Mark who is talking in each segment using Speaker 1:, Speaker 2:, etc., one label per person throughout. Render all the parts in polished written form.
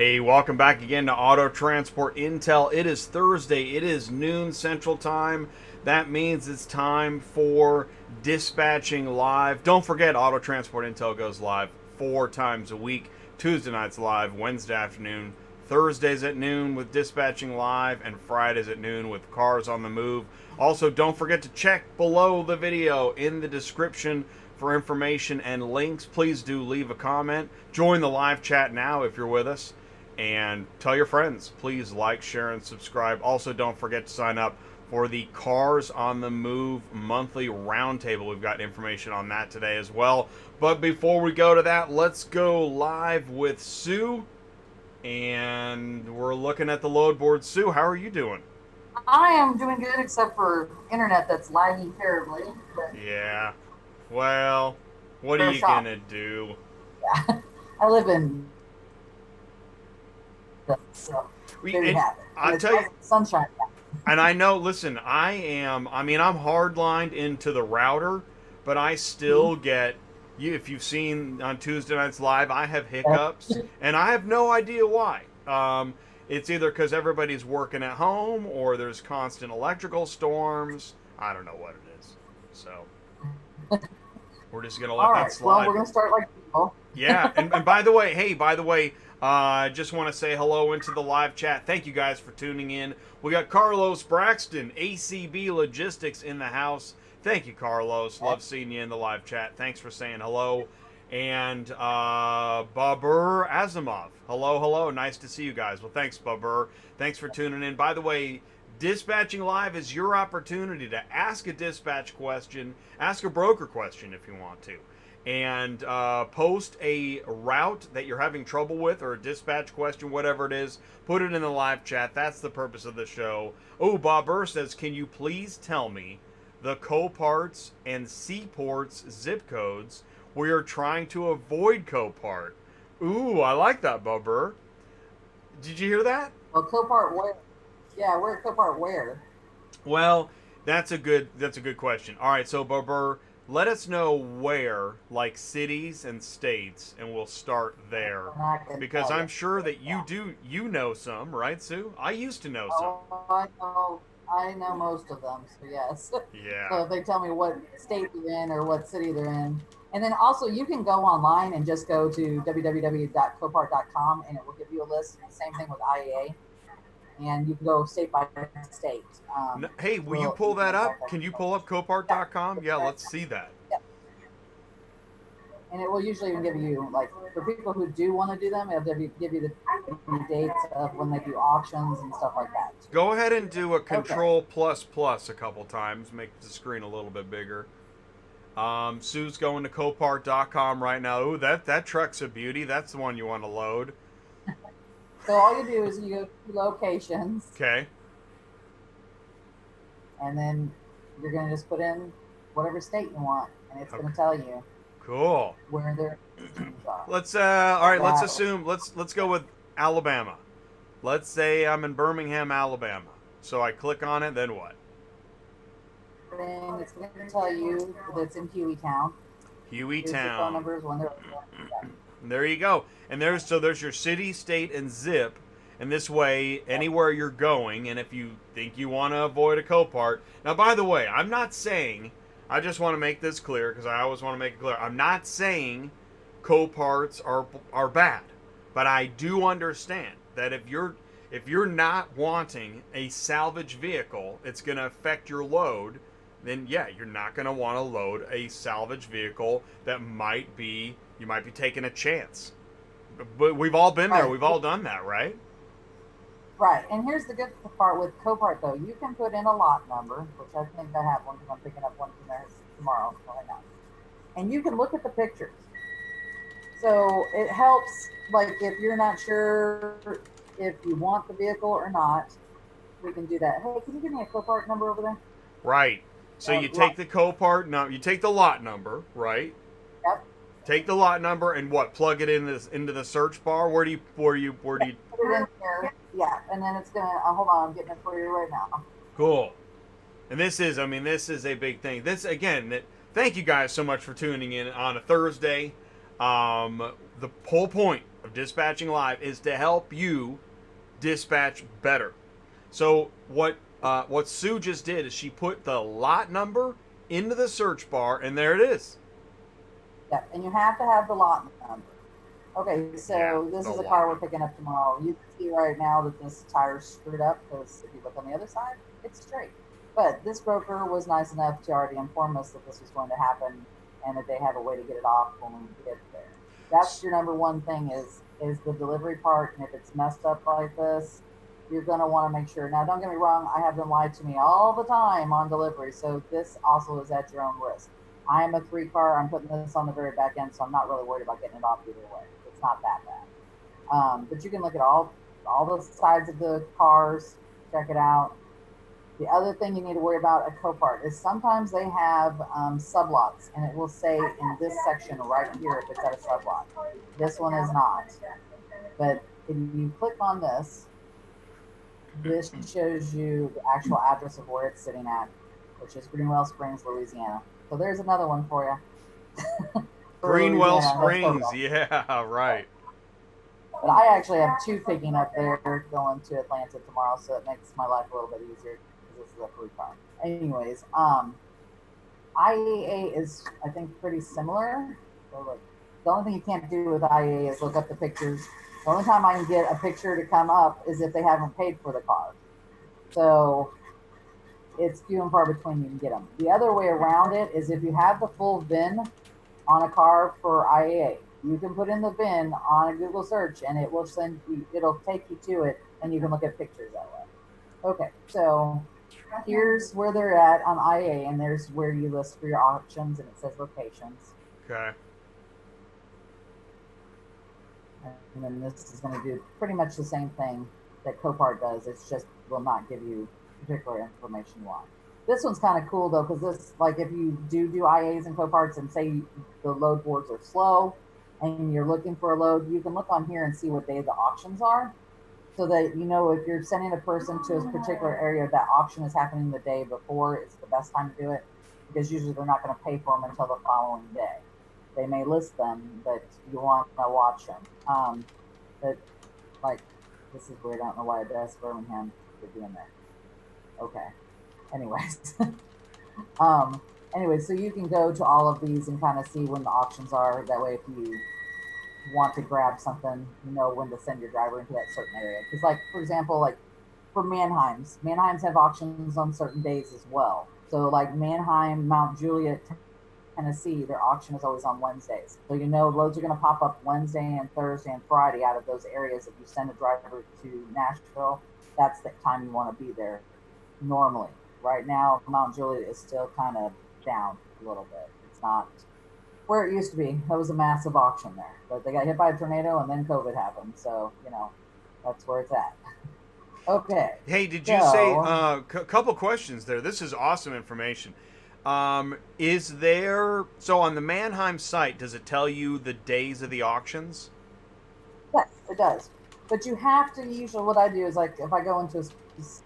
Speaker 1: Hey, welcome back again to Auto Transport Intel. It is Thursday. It is noon Central Time. That means it's time for Dispatching Live. Don't forget, Auto Transport Intel goes live 4 times a week. Tuesday nights live, Wednesday afternoon, Thursdays at noon with Dispatching Live, and Fridays at noon with Cars on the Move. Also, don't forget to check below the video in the description for information and links. Please do leave a comment. Join the live chat now if you're with us. And tell your friends. Please like, share, and subscribe. Also, don't forget to sign up for the Cars on the Move monthly roundtable. We've got information on that today as well. But before we go to that, let's go live with Sue. And we're looking at the load board. Sue, how are you doing?
Speaker 2: I am doing good, except for internet that's lagging terribly. But
Speaker 1: Yeah. Well, what are
Speaker 2: for a
Speaker 1: you
Speaker 2: shop,
Speaker 1: going to do?
Speaker 2: yeah. I live in, so there you
Speaker 1: And
Speaker 2: have it. And
Speaker 1: I'll
Speaker 2: it's
Speaker 1: tell you,
Speaker 2: nice sunshine.
Speaker 1: and I know, listen, I'm hardlined into the router, but I still get, if you've seen on Tuesday Nights Live, I have hiccups, and I have no idea why. It's either because everybody's working at home, or there's constant electrical storms. I don't know what it is. So, we're just going to let
Speaker 2: All
Speaker 1: that
Speaker 2: right. Well,
Speaker 1: slide.
Speaker 2: we're gonna start like people.
Speaker 1: Yeah, and by the way, I just want to say hello into the live chat. Thank you guys for tuning in. We got Carlos Braxton, ACV Logistics in the house. Thank you, Carlos. Love seeing you in the live chat. Thanks for saying hello. And Babur Asimov. Hello, hello. Nice to see you guys. Well, thanks, Babur. Thanks for tuning in. By the way, Dispatching Live is your opportunity to ask a dispatch question, ask a broker question if you want to, and post a route that you're having trouble with or a dispatch question, whatever it is. Put it in the live chat. That's the purpose of the show. Oh, Bob Burr says, can you please tell me the Coparts and Seaports zip codes where you're trying to avoid Copart? Ooh, I like that, Bob Burr. Did you hear that?
Speaker 2: Well, Copart where? Yeah, we're at Copart where?
Speaker 1: Well, that's a good question. All right, so Bob, let us know where, like cities and states, and we'll start there.
Speaker 2: And I can
Speaker 1: Because
Speaker 2: tell you.
Speaker 1: I'm sure that
Speaker 2: Yeah.
Speaker 1: you know some, right, Sue? I used to know some.
Speaker 2: Oh, I know. I know most of them. So yes. So
Speaker 1: Yeah.
Speaker 2: if they tell me what state they're in or what city they're in. And then also you can go online and just go to www.copart.com and it will give you a list. Same thing with IAA. And you can go state by state.
Speaker 1: Hey,
Speaker 2: It's
Speaker 1: will you
Speaker 2: real
Speaker 1: pull
Speaker 2: easy
Speaker 1: that
Speaker 2: and
Speaker 1: up?
Speaker 2: effective.
Speaker 1: Can you pull up
Speaker 2: Yeah.
Speaker 1: Copart.com? Yeah, let's see that.
Speaker 2: Yeah. And it will usually even give you, like, for people who do want to do them, it'll give you the dates of when they do auctions and stuff like that.
Speaker 1: Go ahead and do a
Speaker 2: Okay.
Speaker 1: Control plus plus a couple times. Make the screen a little bit bigger. Sue's going to Copart.com right now. Ooh, that truck's a beauty. That's the one you want to load.
Speaker 2: So all you do is you go to locations,
Speaker 1: Okay.
Speaker 2: and then you're going to just put in whatever state you want, and it's going
Speaker 1: Okay.
Speaker 2: to tell you
Speaker 1: Cool.
Speaker 2: where their locations are.
Speaker 1: Let's all right, let's
Speaker 2: Wow.
Speaker 1: assume let's go with Alabama. Let's say I'm in Birmingham, Alabama. So I click on it, then what?
Speaker 2: Then it's going to tell you that it's in Huey Town. Here's the phone
Speaker 1: Hueytown.
Speaker 2: numbers when they're.
Speaker 1: There you go. And there's your city, state, and zip. And this way, anywhere you're going, and if you think you want to avoid a Copart. Now, by the way, I'm not saying. I just want to make this clear because I always want to make it clear. I'm not saying Coparts are bad, but I do understand that if you're not wanting a salvage vehicle, it's going to affect your load. Then yeah, you're not going to want to load a salvage vehicle that you might be taking a chance. But we've all been there.
Speaker 2: Right.
Speaker 1: We've all done that, right?
Speaker 2: Right, and here's the good part with Copart though. You can put in a lot number, which I think I have one because I'm picking up one from there tomorrow. Probably not. And you can look at the pictures. So it helps, like if you're not sure if you want the vehicle or not, we can do that. Hey, can you give me a Copart number over there?
Speaker 1: Right. So you
Speaker 2: Lot.
Speaker 1: take the Copart, no, you take the lot number, right?
Speaker 2: Yep.
Speaker 1: Take the lot number and what? Plug it into the search bar. Where do you
Speaker 2: Put it in here. Yeah, and then it's gonna. Hold on, I'm getting it for you right now.
Speaker 1: Cool. And this is a big thing. This again, thank you guys so much for tuning in on a Thursday. The whole point of Dispatching Live is to help you dispatch better. So what Sue just did is she put the lot number into the search bar, and there it is.
Speaker 2: Yep, and you have to have the lot number. Okay, so
Speaker 1: Yeah,
Speaker 2: this
Speaker 1: the
Speaker 2: is a
Speaker 1: lot
Speaker 2: car we're
Speaker 1: number.
Speaker 2: picking up tomorrow. You can see right now that this tire's screwed up because if you look on the other side, it's straight. But this broker was nice enough to already inform us that this was going to happen and that they have a way to get it off when we get there. That's your number one thing is the delivery part, and if it's messed up like this, you're going to want to make sure. Now, don't get me wrong, I have them lie to me all the time on delivery, so this also is at your own risk. I am a 3-car. I'm putting this on the very back end, so I'm not really worried about getting it off either way. It's not that bad. But you can look at all the sides of the cars, check it out. The other thing you need to worry about at Copart is sometimes they have sublots, and it will say in this section right here if it's at a sublot. This one is not. But if you click on this, this shows you the actual address of where it's sitting at, which is Greenwell Springs, Louisiana. So there's another one for you.
Speaker 1: Greenwell
Speaker 2: Louisiana,
Speaker 1: Springs, yeah, right.
Speaker 2: But I actually have 2 picking up there going to Atlanta tomorrow, so it makes my life a little bit easier because this is a 3-car. Anyways, IAA is, I think, pretty similar. So like, the only thing you can't do with IAA is look up the pictures. The only time I can get a picture to come up is if they haven't paid for the car. So it's few and far between you can get them. The other way around it is if you have the full VIN on a car for IAA, you can put in the VIN on a Google search and it will send you, it'll take you to it and you can look at pictures that way. Okay, so here's where they're at on IA, and there's where you list for your auctions, and it says locations.
Speaker 1: Okay.
Speaker 2: And then this is going to do pretty much the same thing that Copart does. It's just will not give you particular information you want. This one's kind of cool though, because this, like, if you do IAs and Coparts and say the load boards are slow and you're looking for a load, you can look on here and see what day the auctions are, so that you know if you're sending a person to a particular area, that auction is happening the day before. It's the best time to do it, because usually they're not going to pay for them until the following day. They may list them, but you want to watch them. But like, this is weird. I don't know why it does. Birmingham should be in there. Okay. Anyways, so you can go to all of these and kind of see when the auctions are. That way, if you want to grab something, you know when to send your driver into that certain area. Because, like, for example, like for Mannheims have auctions on certain days as well. So, like Mannheim, Mount Juliet, Tennessee, their auction is always on Wednesdays. So you know loads are going to pop up Wednesday and Thursday and Friday out of those areas. If you send a driver to Nashville, that's the time you want to be there normally. Right now, Mount Juliet is still kind of down a little bit. It's not where it used to be. That was a massive auction there. But they got hit by a tornado and then COVID happened. So, you know, that's where it's at. Okay.
Speaker 1: Hey, did you say couple questions there? This is awesome information. Is there, so on the Mannheim site, does it tell you the days of the auctions?
Speaker 2: Yes, it does. But you have to, usually what I do is, like, if I go into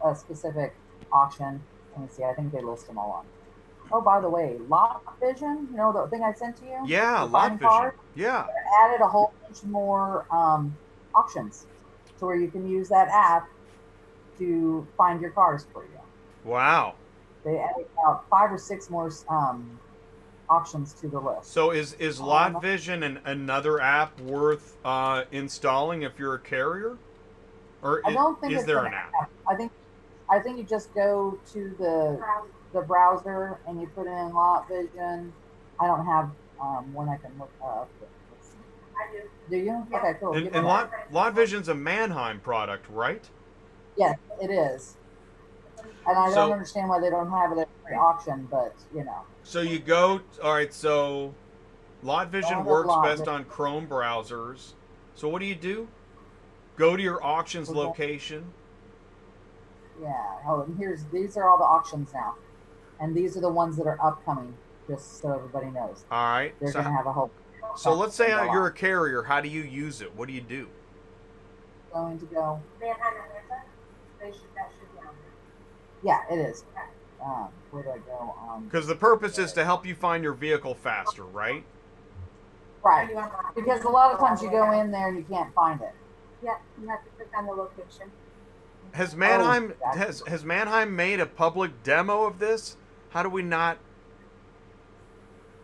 Speaker 2: a specific auction, let me see, I think they list them all on. Oh, by the way, Lot Vision, you know the thing I sent to you?
Speaker 1: Yeah, Lot Vision.
Speaker 2: Cars,
Speaker 1: yeah.
Speaker 2: Added a whole bunch more auctions to where you can use that app to find your cars for you.
Speaker 1: Wow.
Speaker 2: They added about 5 or 6 more auctions to the list.
Speaker 1: So is Lot Vision another app worth installing if you're a carrier? Or
Speaker 2: I don't think
Speaker 1: is there an app?
Speaker 2: I think you just go to the browser and you put in Lot Vision. I don't have one I can look up. I do. Do you? Yeah. Okay, cool.
Speaker 1: And Lot Vision's a Mannheim product, right?
Speaker 2: Yes, it is. And I don't understand why they don't have it at every auction, but you know.
Speaker 1: So you go, all right, so Lot Vision works best on Chrome browsers. So what do? Go to your auctions location.
Speaker 2: Yeah. Oh, and these are all the auctions now. And these are the ones that are upcoming, just so everybody knows.
Speaker 1: All right.
Speaker 2: They're going to have a whole...
Speaker 1: So let's say you're a carrier. How do you use it? What do you do?
Speaker 2: Going to go... That should be on there. Yeah, it is. Where do I go?
Speaker 1: Because the purpose is to help you find your vehicle faster, right?
Speaker 2: Right.
Speaker 3: You unlock it.
Speaker 2: Because a lot of times you go in there and you can't find it.
Speaker 3: Yeah, you have to click on the location.
Speaker 1: Has Mannheim
Speaker 2: gotcha.
Speaker 1: has Mannheim made a public demo of this? How do we not?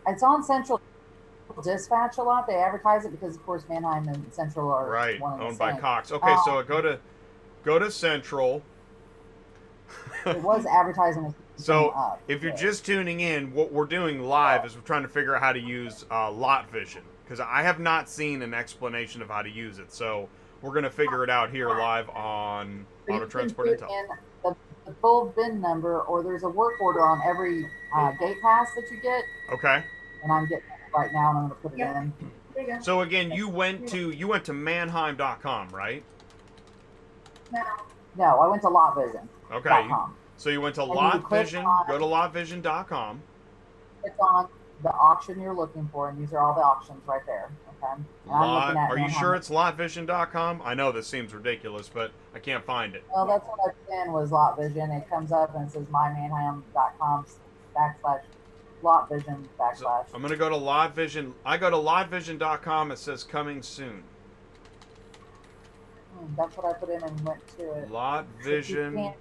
Speaker 2: It's on Central Dispatch a lot. They advertise it because, of course, Mannheim and Central are
Speaker 1: Right,
Speaker 2: one and the
Speaker 1: owned by
Speaker 2: same.
Speaker 1: Cox. Okay, so go to Central.
Speaker 2: It was advertising as
Speaker 1: So
Speaker 2: up.
Speaker 1: if you're
Speaker 2: Yeah.
Speaker 1: just tuning in, what we're doing live is we're trying to figure out how to use lot vision, because I have not seen an explanation of how to use it. So we're going to figure it out here live on
Speaker 2: So
Speaker 1: Auto
Speaker 2: you
Speaker 1: Transport
Speaker 2: can put
Speaker 1: Intel.
Speaker 2: in the full VIN number, or there's a work order on every gate pass that you get,
Speaker 1: Okay.
Speaker 2: and I'm getting it right now, and I'm going to put it
Speaker 3: Yep.
Speaker 2: in.
Speaker 3: There you go.
Speaker 1: So again, you went to Mannheim.com, right?
Speaker 3: Now,
Speaker 2: No, I went to LotVision.com.
Speaker 1: Okay. So you went to
Speaker 2: And you
Speaker 1: Lot
Speaker 2: click
Speaker 1: Vision.
Speaker 2: on-
Speaker 1: Go to LotVision.com.
Speaker 2: Click on the auction you're looking for, and these are all the auctions right there. Okay. And I'm looking at
Speaker 1: Are you
Speaker 2: Mannheim.
Speaker 1: sure it's LotVision.com? I know this seems ridiculous, but I can't find it.
Speaker 2: Well, that's what I put in was LotVision. It comes up and it says mymannheim.com /LotVision /.
Speaker 1: So I'm gonna go to LotVision. I go to LotVision.com. It says coming soon.
Speaker 2: That's what I put in and went to it.
Speaker 1: LotVision.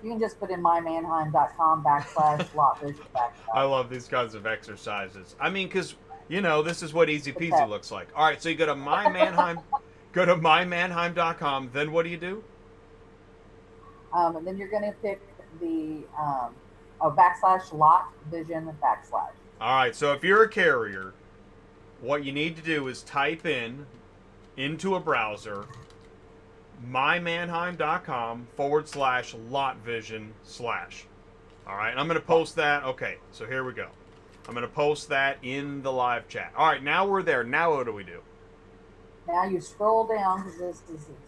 Speaker 2: You can just put in mymannheim.com /LotVision /.
Speaker 1: I love these kinds of exercises. I mean, because this is what easy peasy looks like. All right, so you go to go to mymannheim.com. Then what do you do?
Speaker 2: And then you're going to pick the /LotVision /.
Speaker 1: All right, so if you're a carrier, what you need to do is type into a browser mymannheim.com /LotVision /. All right, I'm going to post that. Okay, so here we go. I'm going to post that in the live chat. All right, now we're there. Now what do we do?
Speaker 2: Now you scroll down, because it's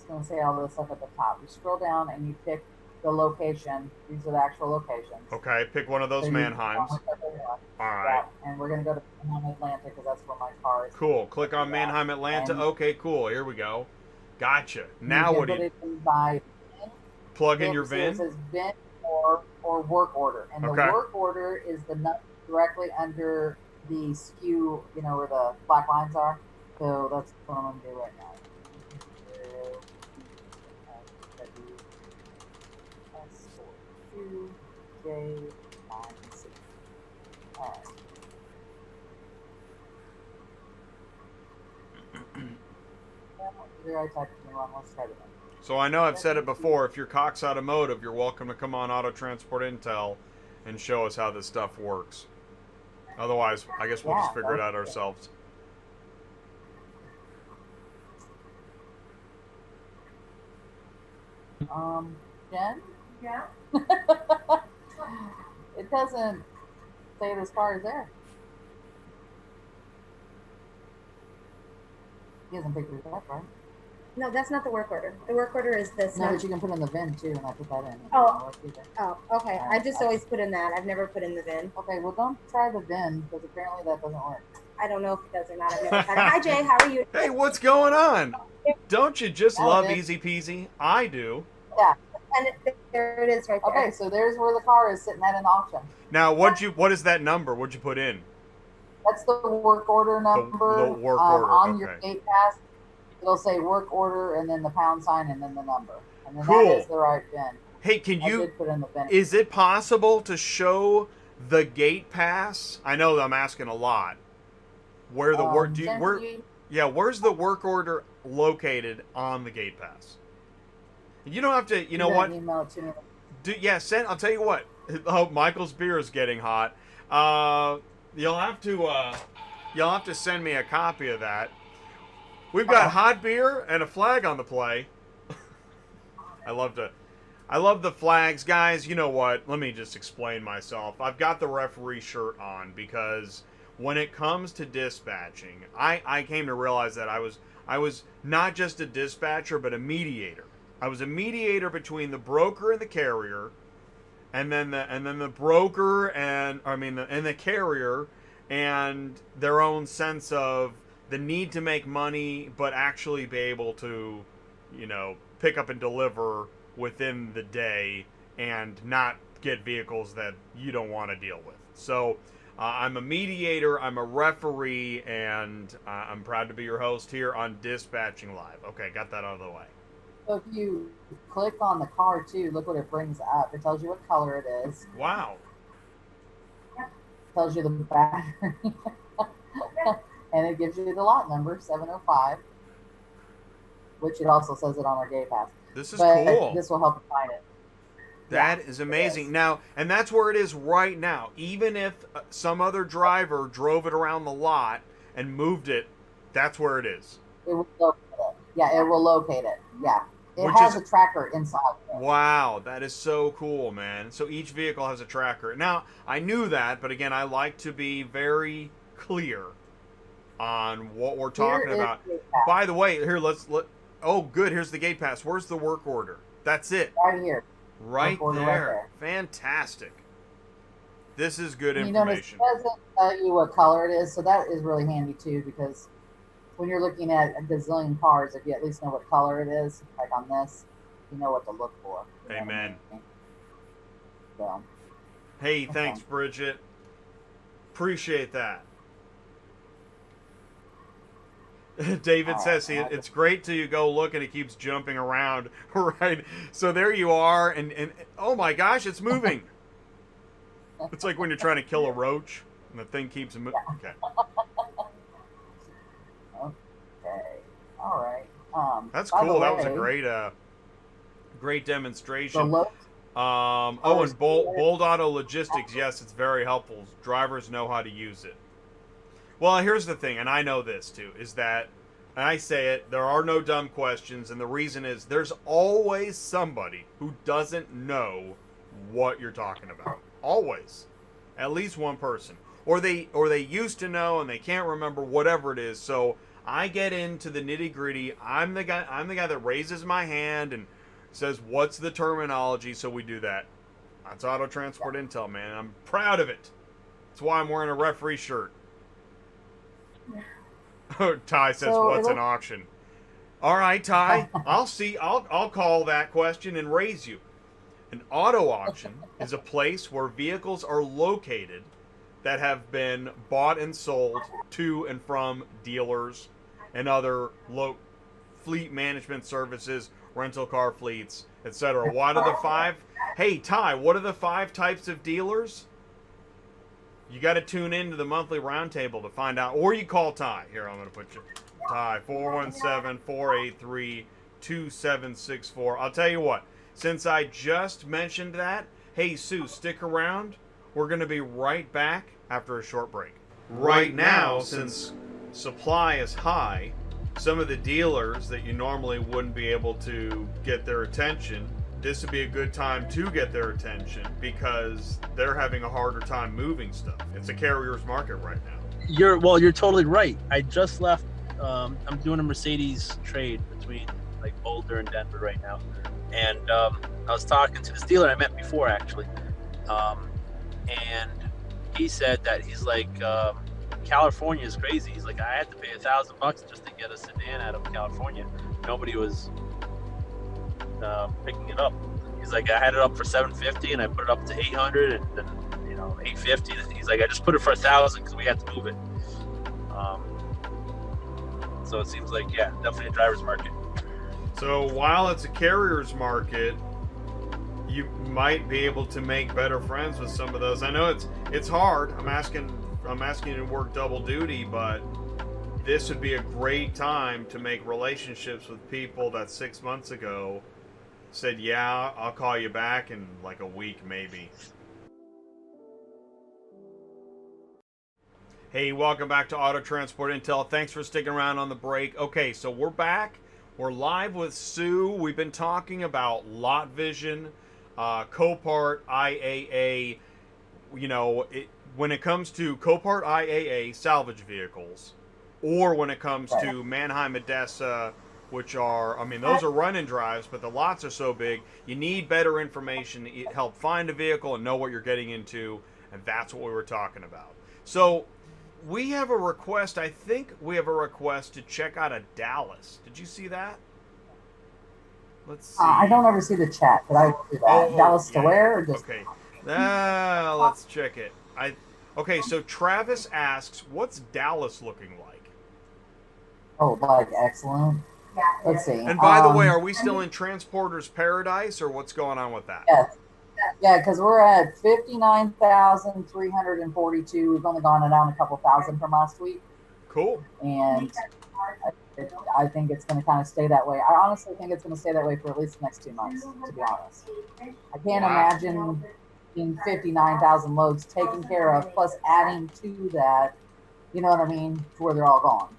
Speaker 2: going to say all this stuff at the top. You scroll down and you pick the location. These are the actual locations.
Speaker 1: Okay, pick one of those
Speaker 2: So
Speaker 1: Mannheims.
Speaker 2: All
Speaker 1: right.
Speaker 2: And we're going to go to Mannheim, Atlanta, because that's where my car is.
Speaker 1: Cool. Click on Mannheim, Atlanta.
Speaker 2: And
Speaker 1: okay, cool. Here we go. Gotcha. Now what do you
Speaker 2: by
Speaker 1: plug in your
Speaker 2: It
Speaker 1: VIN?
Speaker 2: says VIN or work order, and the
Speaker 1: Okay.
Speaker 2: work order is the number directly under the SKU, where the black lines are. So that's what I'm going to do right now. S42J9C. All right. Here I typed it in wrong. Let's try it again.
Speaker 1: So I know I've said it before. If you're Cox Automotive, you're welcome to come on Auto Transport Intel and show us how this stuff works. Otherwise, I guess we'll just figure it out ourselves.
Speaker 2: Jen?
Speaker 3: yeah.
Speaker 2: It doesn't say this car is there. He hasn't picked it up, right?
Speaker 3: No, that's not the work order. The work order is this.
Speaker 2: No,
Speaker 3: one.
Speaker 2: but you can put in the VIN too, and I put that in.
Speaker 3: Oh. Okay. I just always put in that. I've never put in the VIN.
Speaker 2: Okay, well, don't try the VIN, because apparently that doesn't work.
Speaker 3: I don't know if it does or not. I've never tried it. Hi, Jay. How are you?
Speaker 1: Hey, what's going on? Don't you just
Speaker 2: Oh,
Speaker 1: love
Speaker 2: man.
Speaker 1: easy peasy? I do.
Speaker 2: Yeah.
Speaker 3: And there it is right there.
Speaker 2: Okay, so there's where the car is sitting at an auction.
Speaker 1: Now, what is that number? What'd you put in?
Speaker 2: That's the work order number.
Speaker 1: the work order,
Speaker 2: On your
Speaker 1: okay.
Speaker 2: gate pass, it'll say work order and then the pound sign and then the number. And then
Speaker 1: Cool.
Speaker 2: that is the right VIN.
Speaker 1: Hey, can
Speaker 2: I
Speaker 1: you?
Speaker 2: did put in the VIN.
Speaker 1: Is it possible to show the gate pass? I know I'm asking a lot. Where the work?
Speaker 2: Jen,
Speaker 1: Where's the work order located on the gate pass? You don't have to. You know what?
Speaker 2: Email it to me.
Speaker 1: Send. I'll tell you what. Oh, Michael's beer is getting hot. You'll have to send me a copy of that. We've got hot beer and a flag on the play. I love the flags, guys. You know what? Let me just explain myself. I've got the referee shirt on because when it comes to dispatching, I came to realize that I was not just a dispatcher but a mediator. I was a mediator between the broker and the carrier, and then the broker and the carrier and their own sense of the need to make money but actually be able to, pick up and deliver within the day and not get vehicles that you don't want to deal with. So I'm a mediator, I'm a referee, and I'm proud to be your host here on Dispatching Live. Okay, got that out of the way.
Speaker 2: So if you click on the car too, look what it brings up. It tells you what color it is.
Speaker 1: Wow.
Speaker 2: It tells you the battery. And it gives you the lot number, 705, which it also says it on our gate pass.
Speaker 1: This is
Speaker 2: But
Speaker 1: cool.
Speaker 2: this will help you find it.
Speaker 1: That is amazing. Now, and that's where it is right now. Even if some other driver drove it around the lot and moved it, that's where it is.
Speaker 2: It will locate it. Yeah, it will locate it. Yeah. It
Speaker 1: Which
Speaker 2: has
Speaker 1: is-
Speaker 2: a tracker inside.
Speaker 1: Wow, that is so cool, man. So each vehicle has a tracker. Now, I knew that, but again, I like to be very clear on what we're talking
Speaker 2: Here is
Speaker 1: about.
Speaker 2: the gate pass.
Speaker 1: By the way, here, oh, good, here's the gate pass. Where's the work order? That's it.
Speaker 2: Right here.
Speaker 1: Right
Speaker 2: Work order right
Speaker 1: there.
Speaker 2: there.
Speaker 1: Fantastic. This is good
Speaker 2: You notice
Speaker 1: information.
Speaker 2: it doesn't tell you what color it is, so that is really handy too, because when you're looking at a gazillion cars, if you at least know what color it is, like on this, you know what to look for. You know what I
Speaker 1: Amen.
Speaker 2: mean? So,
Speaker 1: Hey, thanks, Bridget. Appreciate that. David says it's great till you go look and it keeps jumping around. Right. So there you are, and oh my gosh, it's moving. It's like when you're trying to kill a roach and the thing keeps moving. Okay.
Speaker 2: okay. All right.
Speaker 1: That's
Speaker 2: by the
Speaker 1: cool. That was a
Speaker 2: way,
Speaker 1: great
Speaker 2: the
Speaker 1: demonstration.
Speaker 2: low
Speaker 1: Oh, and Bold Auto Logistics, yes, it's very helpful. Drivers know how to use it. Well, here's the thing, and I know this too, is that, and I say it, there are no dumb questions, and the reason is there's always somebody who doesn't know what you're talking about. Always. At least one person. Or they used to know and they can't remember, whatever it is. So I get into the nitty-gritty. I'm the guy that raises my hand and says, what's the terminology, so we do that. That's Auto Transport Intel, man. I'm proud of it. That's why I'm wearing a referee shirt. Ty says,
Speaker 2: So
Speaker 1: what's an auction? All right, Ty. I'll call that question and raise you. An auto auction is a place where vehicles are located that have been bought and sold to and from dealers and other fleet management services, rental car fleets, etc. What are the five? Hey, Ty, what are the 5 types of dealers? You got to tune into the monthly roundtable to find out, or you call Ty. Here, I'm going to put you. Ty, 417-483-2764. I'll tell you what, since I just mentioned that, hey, Sue, stick around. We're going to be right back after a short break. Right now, since supply is high, some of the dealers that you normally wouldn't be able to get their attention, this would be a good time to get their attention because they're having a harder time moving stuff. It's a carrier's market right now.
Speaker 4: You're totally right. I just left. I'm doing a Mercedes trade between like Boulder and Denver right now, and I was talking to this dealer I met before actually, and he said that he's like, California is crazy. He's like, I had to pay $1,000 just to get a sedan out of California. Nobody was picking it up. He's like, I had it up for $750 and I put it up to $800 and then $850. He's like, I just put it for $1,000 because we had to move it. So it seems like, yeah, definitely a driver's market.
Speaker 1: So while it's a carrier's market, you might be able to make better friends with some of those. I know it's hard. I'm asking you to work double duty, but this would be a great time to make relationships with people that 6 months ago said, yeah, I'll call you back in like a week maybe. Hey, welcome back to Auto Transport Intel. Thanks for sticking around on the break. Okay, so we're back. We're live with Sue. We've been talking about lot vision, Copart, IAA. When it comes to Copart, IAA salvage vehicles, or when it comes to Mannheim, Odessa, which are, those are run-and drives, but the lots are so big, you need better information to help find a vehicle and know what you're getting into, and that's what we were talking about. So we have a request. I think we have a request to check out a Dallas. Did you see that? Let's see.
Speaker 2: I don't ever see the chat, but I will do that. Dallas to where? Or just...
Speaker 1: Okay. Let's check it. Okay, so Travis asks, what's Dallas looking like?
Speaker 2: Oh, like excellent. Let's see.
Speaker 1: And by the way, are we still in Transporter's Paradise, or what's going on with that?
Speaker 2: Yes. Yeah, because we're at 59,342. We've only gone down a couple thousand from last week.
Speaker 1: Cool.
Speaker 2: And I think it's going to kind of stay that way. I honestly think it's going to stay that way for at least the next 2 months, to be honest. I can't imagine in 59,000 loads taken care of, plus adding to that, you know what I mean, to where they're all gone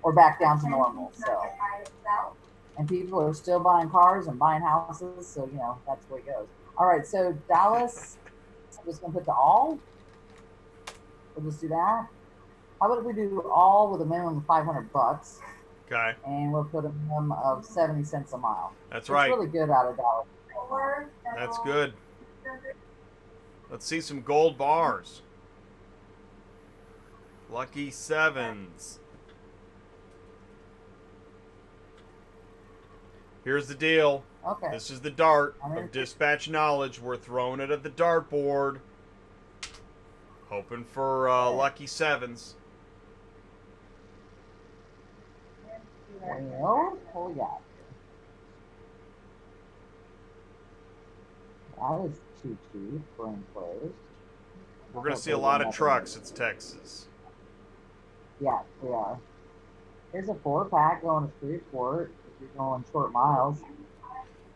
Speaker 2: or back down to normal. So, and people are still buying cars and buying houses, so you know that's where it goes. All right, so Dallas, I'm just going to put the all. We'll just do that. How about if we do all with a minimum of $500?
Speaker 1: Okay.
Speaker 2: And we'll put a minimum of 70 cents a mile.
Speaker 1: That's right.
Speaker 2: It's really good out of Dallas.
Speaker 1: That's good. Let's see some gold bars. Lucky sevens. Here's the deal.
Speaker 2: Okay.
Speaker 1: This is the dart of dispatch knowledge. We're throwing it at the dartboard. Hoping for lucky sevens.
Speaker 2: Well, what we got? That is too cheap for enclosed.
Speaker 1: We're going to see a lot of trucks. It's Texas.
Speaker 2: Yeah, we are. Here's a 4-pack going to Shreveport if you're going short miles.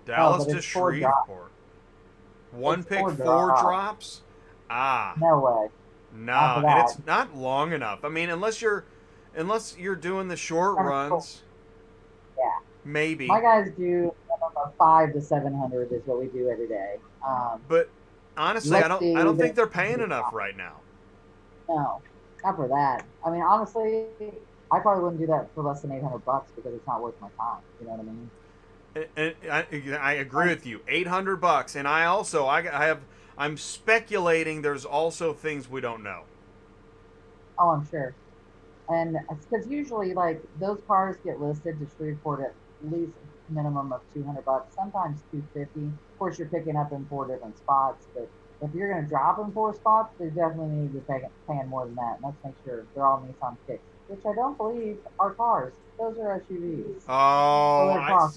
Speaker 1: Dallas
Speaker 2: but
Speaker 1: to
Speaker 2: it's 4
Speaker 1: Shreveport. One
Speaker 2: It's
Speaker 1: pick,
Speaker 2: 4
Speaker 1: 4
Speaker 2: drops.
Speaker 1: drops? Ah.
Speaker 2: No way.
Speaker 1: No,
Speaker 2: Not for
Speaker 1: and
Speaker 2: that.
Speaker 1: it's not long enough. I mean, unless you're doing the short runs.
Speaker 2: Yeah.
Speaker 1: Maybe.
Speaker 2: My guys do a 500 to 700 is what we do every day.
Speaker 1: But honestly, I
Speaker 2: let's see,
Speaker 1: don't think they're paying enough right now.
Speaker 2: No, not for that. I mean, honestly, I probably wouldn't do that for less than $800 because it's not worth my time. You know what I mean?
Speaker 1: And I agree with you. $800, and I'm speculating there's also things we don't know.
Speaker 2: Oh, I'm sure. And because usually, like, those cars get listed to Shreveport at least minimum of $200, sometimes $250. Of course, you're picking up in 4 different spots, but if you're going to drop in 4 spots, they definitely need to be paying more than that. And let's make sure they're all Nissan Kicks, which I don't believe are cars. Those are SUVs.
Speaker 1: Oh,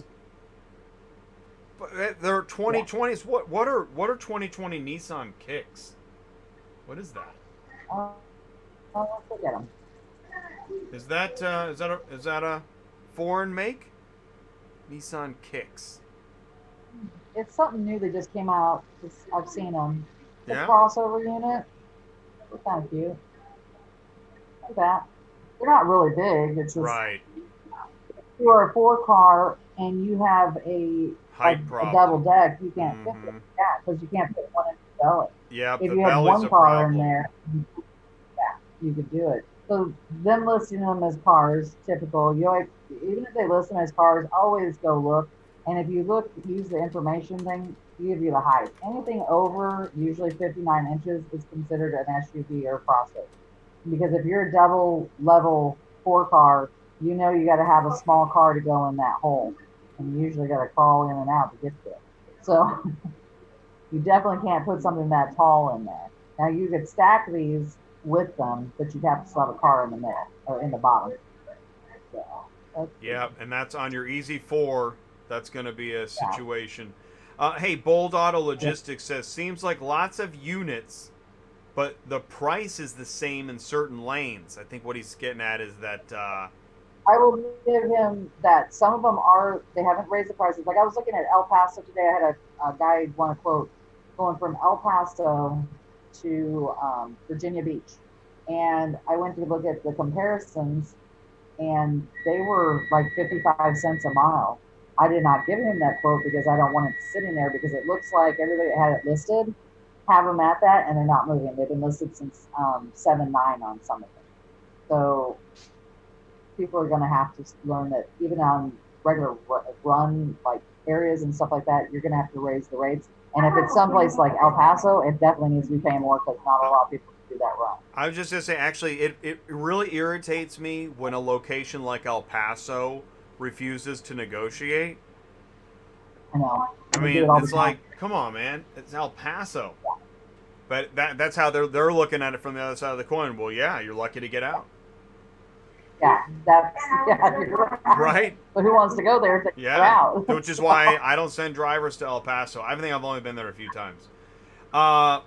Speaker 1: but they're 2020s. Yeah. What are 2020 Nissan Kicks? What is that?
Speaker 2: Let's look at them.
Speaker 1: Is that a foreign make? Nissan Kicks.
Speaker 2: It's something new that just came out. I've seen them. The
Speaker 1: Yeah.
Speaker 2: crossover unit. They're kind of cute. Look at that. They're not really big. It's just
Speaker 1: right.
Speaker 2: If you are a 4-car and you have a double deck, you can't fit it. Yeah, because you can't put one in the belly.
Speaker 1: Yeah,
Speaker 2: if
Speaker 1: the
Speaker 2: you have
Speaker 1: belly's
Speaker 2: one
Speaker 1: a
Speaker 2: car
Speaker 1: problem.
Speaker 2: in there, yeah, you could do it. So them listing them as cars, typical. You always, even if they list them as cars, always go look. And if you look, use the information thing, give you the height. Anything over usually 59 inches is considered an SUV or crossover. Because if you're a double level 4-car, you know you got to have a small car to go in that hole, and you usually got to crawl in and out to get there. So you definitely can't put something that tall in there. Now you could stack these with them, but you'd have to still have a car in the middle or in the bottom. So,
Speaker 1: yeah, and that's on your Easy 4. That's going to be a situation. Hey, Bold Auto Logistics says, seems like lots of units, but the price is the same in certain lanes. I think what he's getting at is that...
Speaker 2: I will give him that. Some of them they haven't raised the prices. Like I was looking at El Paso today. I had a guy want to quote going from El Paso to Virginia Beach. And I went to look at the comparisons, and they were like 55 cents a mile. I did not give him that quote because I don't want it sitting there, because it looks like everybody that had it listed have them at that, and they're not moving. They've been listed since 7-9 on some of them. So people are going to have to learn that even on regular run like areas and stuff like that, you're going to have to raise the rates. And if it's someplace like El Paso, it definitely needs to be paying more because not a lot of people can do that run.
Speaker 1: I was just going to say, actually, it really irritates me when a location like El Paso refuses to negotiate.
Speaker 2: I know.
Speaker 1: I mean, it's like, come on, man. It's El Paso.
Speaker 2: Yeah.
Speaker 1: But that's how they're looking at it from the other side of the coin. Well, yeah, you're lucky to get out.
Speaker 2: Yeah, you're right.
Speaker 1: Right?
Speaker 2: But who wants to go there if they
Speaker 1: Yeah.
Speaker 2: get out?
Speaker 1: Which is why I don't send drivers to El Paso. I think I've only been there a few times.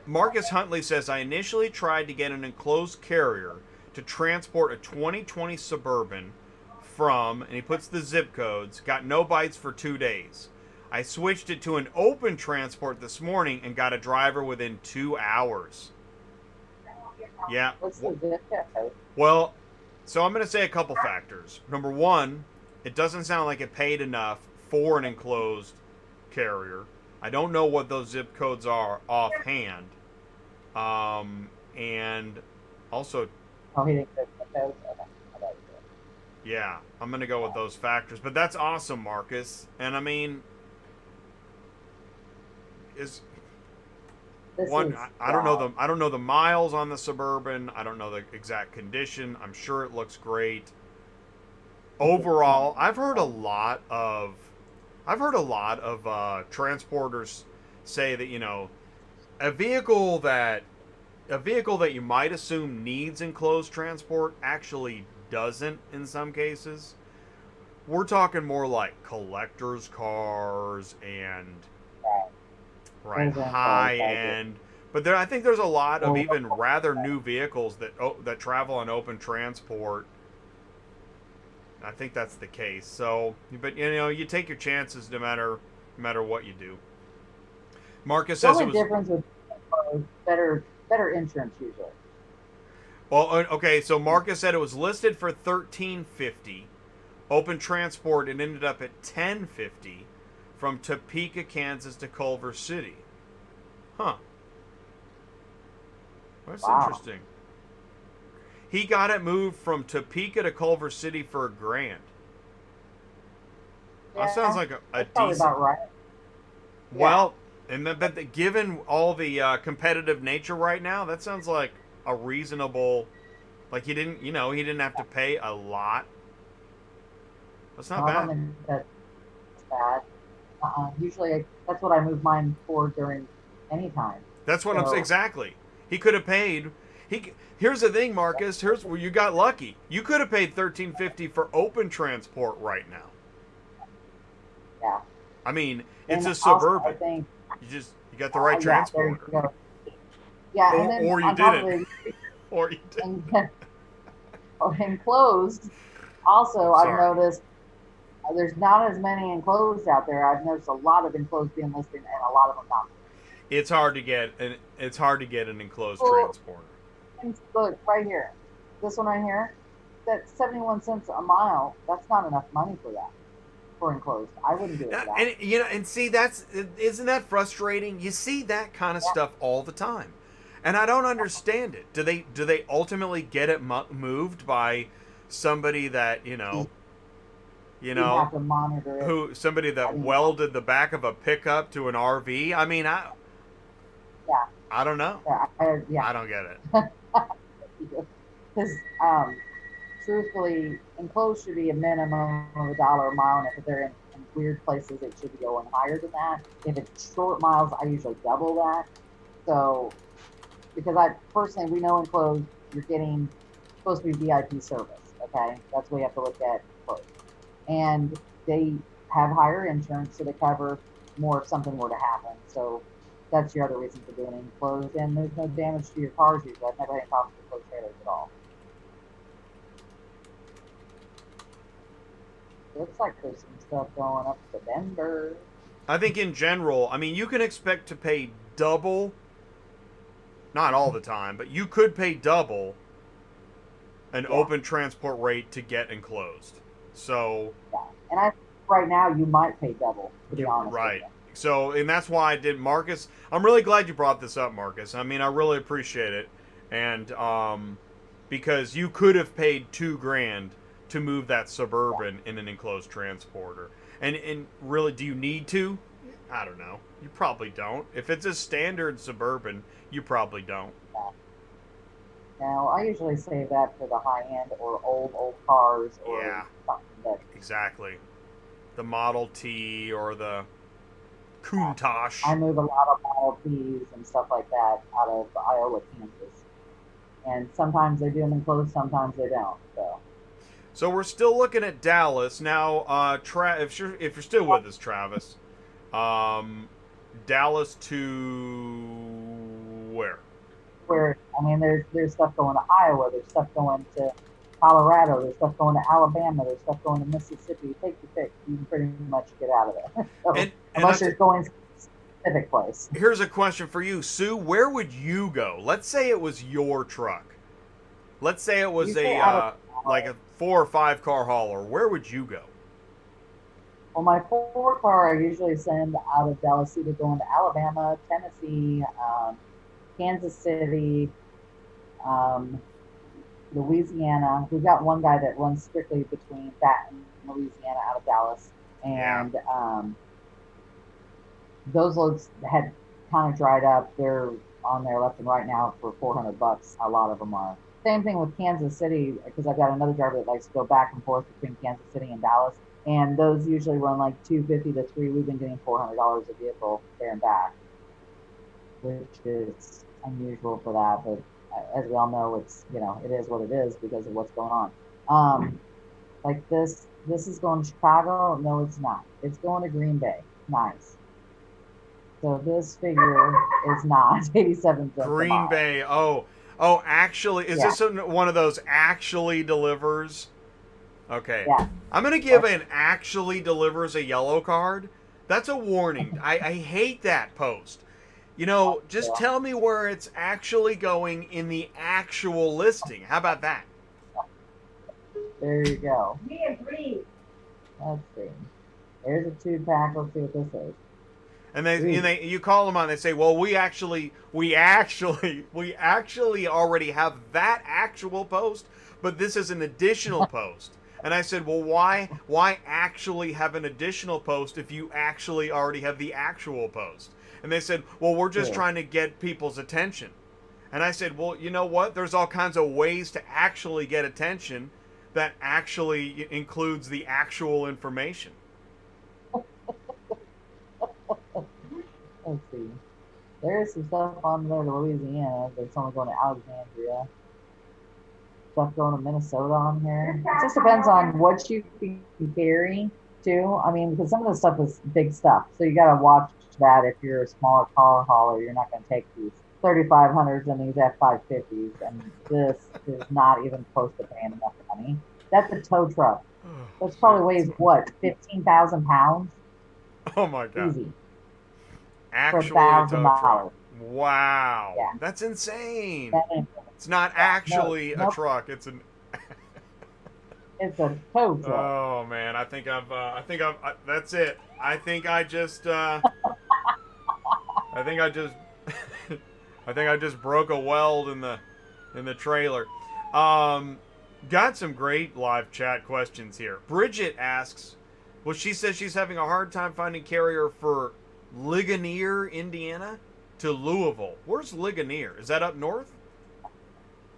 Speaker 1: Marcus Huntley says, I initially tried to get an enclosed carrier to transport a 2020 Suburban from, and he puts the zip codes, got no bites for 2 days. I switched it to an open transport this morning and got a driver within 2 hours. Yeah.
Speaker 2: What's the zip code?
Speaker 1: Well, so I'm going to say a couple factors. Number one, it doesn't sound like it paid enough for an enclosed carrier. I don't know what those zip codes are offhand. And also,
Speaker 2: Oh, he didn't get the codes. Okay. I thought he did.
Speaker 1: yeah, I'm going to go with those factors. But that's awesome, Marcus. And I mean,
Speaker 2: This
Speaker 1: one,
Speaker 2: is-
Speaker 1: I don't know
Speaker 2: wow.
Speaker 1: I don't know the miles on the Suburban. I don't know the exact condition. I'm sure it looks great. Overall, I've heard a lot of transporters say that, you know, a vehicle that you might assume needs enclosed transport actually doesn't in some cases. We're talking more like collectors' cars and right,
Speaker 2: Those are
Speaker 1: high
Speaker 2: enclosed,
Speaker 1: end. But I think there's a lot of even rather new vehicles that travel on open transport. I think that's the case. So, but you know, you take your chances no matter what you do. Marcus
Speaker 2: The
Speaker 1: says it
Speaker 2: only
Speaker 1: was
Speaker 2: difference with better insurance usually.
Speaker 1: well. Okay, so Marcus said it was listed for $13.50. Open transport, it ended up at $10.50 from Topeka, Kansas to Culver City. Huh. That's
Speaker 2: Wow.
Speaker 1: interesting. He got it moved from Topeka to Culver City for $1,000. That sounds like a
Speaker 2: That's probably
Speaker 1: decent.
Speaker 2: about right.
Speaker 1: Well, but given all the competitive nature right now, that sounds like a reasonable. Like he didn't have to pay a lot. That's not
Speaker 2: I
Speaker 1: bad.
Speaker 2: don't think that's bad. Usually, that's what I move mine for during any time.
Speaker 1: That's what I'm saying.
Speaker 2: So-
Speaker 1: Exactly. He could have paid. Here's the thing, Marcus. Here's where you got lucky. You could have paid $13.50 for open transport right now.
Speaker 2: Yeah.
Speaker 1: I mean, it's
Speaker 2: And
Speaker 1: a
Speaker 2: also,
Speaker 1: Suburban.
Speaker 2: I think,
Speaker 1: You got the right
Speaker 2: yeah, there you
Speaker 1: transporter,
Speaker 2: go. Yeah,
Speaker 1: Or-
Speaker 2: and then
Speaker 1: or you
Speaker 2: on top
Speaker 1: didn't.
Speaker 2: of it,
Speaker 1: or you did.
Speaker 2: enclosed. Also,
Speaker 1: I'm
Speaker 2: I've
Speaker 1: sorry.
Speaker 2: noticed there's not as many enclosed out there. I've noticed a lot of enclosed being listed, and a lot of them not.
Speaker 1: It's hard to get an enclosed
Speaker 2: Well,
Speaker 1: transporter.
Speaker 2: And look right here, this one right here, that's 71 cents a mile. That's not enough money for that, for enclosed. I wouldn't do it for that.
Speaker 1: And and see, isn't that frustrating? You see that kind of stuff all the time, and I don't understand it. Do they ultimately get it moved by somebody that you
Speaker 2: have to monitor it.
Speaker 1: somebody that welded the back of a pickup to an RV? I mean, I don't know.
Speaker 2: Yeah,
Speaker 1: I don't get it.
Speaker 2: because truthfully, enclosed should be a minimum of $1 a mile, and if they're in weird places, it should be going higher than that. If it's short miles, I usually double that. So, because we know enclosed, you're getting supposed to be VIP service. Okay, that's what you have to look at first. And they have higher insurance, so they cover more if something were to happen. So that's your other reason for doing enclosed, and there's no damage to your cars usually. I've never had any problems with enclosed trailers at all. Looks like there's some stuff going up to Denver.
Speaker 1: I think in general, I mean, you can expect to pay double. Not all the time, but you could pay double an open transport rate to get enclosed. So,
Speaker 2: Yeah, and right now you might pay double, to be honest.
Speaker 1: right.
Speaker 2: With you.
Speaker 1: So, and that's why I did, Marcus. I'm really glad you brought this up, Marcus. I mean, I really appreciate it, and because you could have paid $2,000 to move that Suburban in an enclosed transporter, and really, do you need to? I don't know. You probably don't. If it's a standard Suburban, you probably don't.
Speaker 2: Now, I usually save that for the high end or old cars or
Speaker 1: Yeah.
Speaker 2: something that.
Speaker 1: Exactly. The Model T or the Countach.
Speaker 2: I move a lot of Model Ts and stuff like that out of Iowa, Kansas. And sometimes they do them enclosed, sometimes they don't.
Speaker 1: So we're still looking at Dallas now. If you're still with us, Travis, Dallas to where?
Speaker 2: Where I mean, there's stuff going to Iowa, there's stuff going to Colorado, there's stuff going to Alabama, there's stuff going to Mississippi. Take your pick. You can pretty much get out of there. So, unless you're going to a specific place.
Speaker 1: Here's a question for you, Sue. Where would you go? Let's say it was your truck. Let's say it was like a 4 or 5 car hauler. Where would you go?
Speaker 2: Well, my 4 car I usually send out of Dallas, either going to Alabama, Tennessee, Kansas City, Louisiana. We've got one guy that runs strictly between that and Louisiana out of Dallas. And those loads had kind of dried up. They're on there left and right now for $400. A lot of them are. Same thing with Kansas City, because I've got another driver that likes to go back and forth between Kansas City and Dallas. And those usually run like $250 to $300. We've been getting $400 a vehicle there and back, which is unusual for that. But as we all know, it's, you know, it is what it is because of what's going on. Like this is going to Chicago. No, it's not. It's going to Green Bay. Nice. So this figure is not 87 cents.
Speaker 1: Green Bay. Oh, actually, is this one of those actually delivers? Okay.
Speaker 2: Yeah.
Speaker 1: I'm going to give an actually delivers a yellow card. That's a warning. I hate that post. You know, just tell me where it's actually going in the actual listing. How about that?
Speaker 2: There you go.
Speaker 3: We agree.
Speaker 2: Let's see. There's a 2-pack. Let's see what this is.
Speaker 1: And you call them on. They say, "Well, we actually already have that actual post, but this is an additional post." And I said, "Well, why actually have an additional post if you actually already have the actual post?" And they said, "Well, we're just trying to get people's attention." And I said, "Well, you know what? There's all kinds of ways to actually get attention that actually includes the actual information."
Speaker 2: Let's see. There is some stuff on there to Louisiana, but it's only going to Alexandria. Stuff going to Minnesota on here. It just depends on what you can carry, too. I mean, because some of the stuff is big stuff. So you got to watch that if you're a smaller car hauler. You're not going to take these 3500s and these F550s. And this is not even close to paying enough money. That's a tow truck. That probably weighs, what, 15,000 pounds?
Speaker 1: Oh, my God.
Speaker 2: Easy.
Speaker 1: Actually,
Speaker 2: for $1,000.
Speaker 1: Wow.
Speaker 2: Yeah.
Speaker 1: That's insane. It's not actually a truck. It's an.
Speaker 2: It's a tow truck.
Speaker 1: Oh man, I think I've. That's it. I think I just. I think I just broke a weld in the trailer. Got some great live chat questions here. Bridget asks, well, she says she's having a hard time finding carrier for Ligonier, Indiana, to Louisville. Where's Ligonier? Is that up north?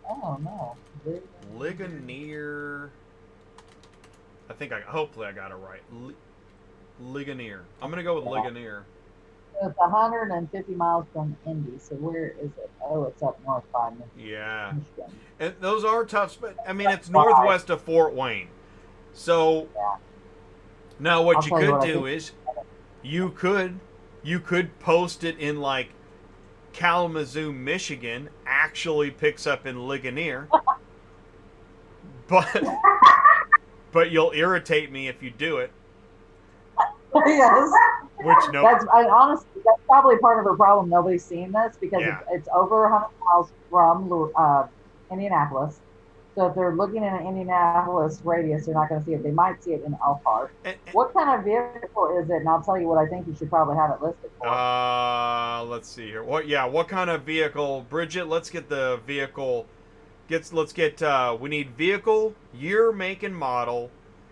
Speaker 2: Oh no.
Speaker 1: Ligonier. Hopefully I got it right. Ligonier. I'm gonna go with Ligonier.
Speaker 2: It's 150 miles from Indy. So where is it? Oh, it's up north by Michigan.
Speaker 1: Yeah. And those are tough, but I mean it's northwest of Fort Wayne. So now what you could do is you could post it in like Kalamazoo, Michigan, actually picks up in Ligonier. but you'll irritate me if you do it.
Speaker 2: Yes.
Speaker 1: Which no.
Speaker 2: Honestly, that's probably part of the problem. Nobody's seen this because it's over 100 miles from Indianapolis. So if they're looking in an Indianapolis radius, they're not going to see it. They might see it in Elkhart. What kind of vehicle is it? And I'll tell you what I think you should probably have it listed for.
Speaker 1: Let's see here. What kind of vehicle? Bridget, let's get the vehicle. We need vehicle, year, make, and model.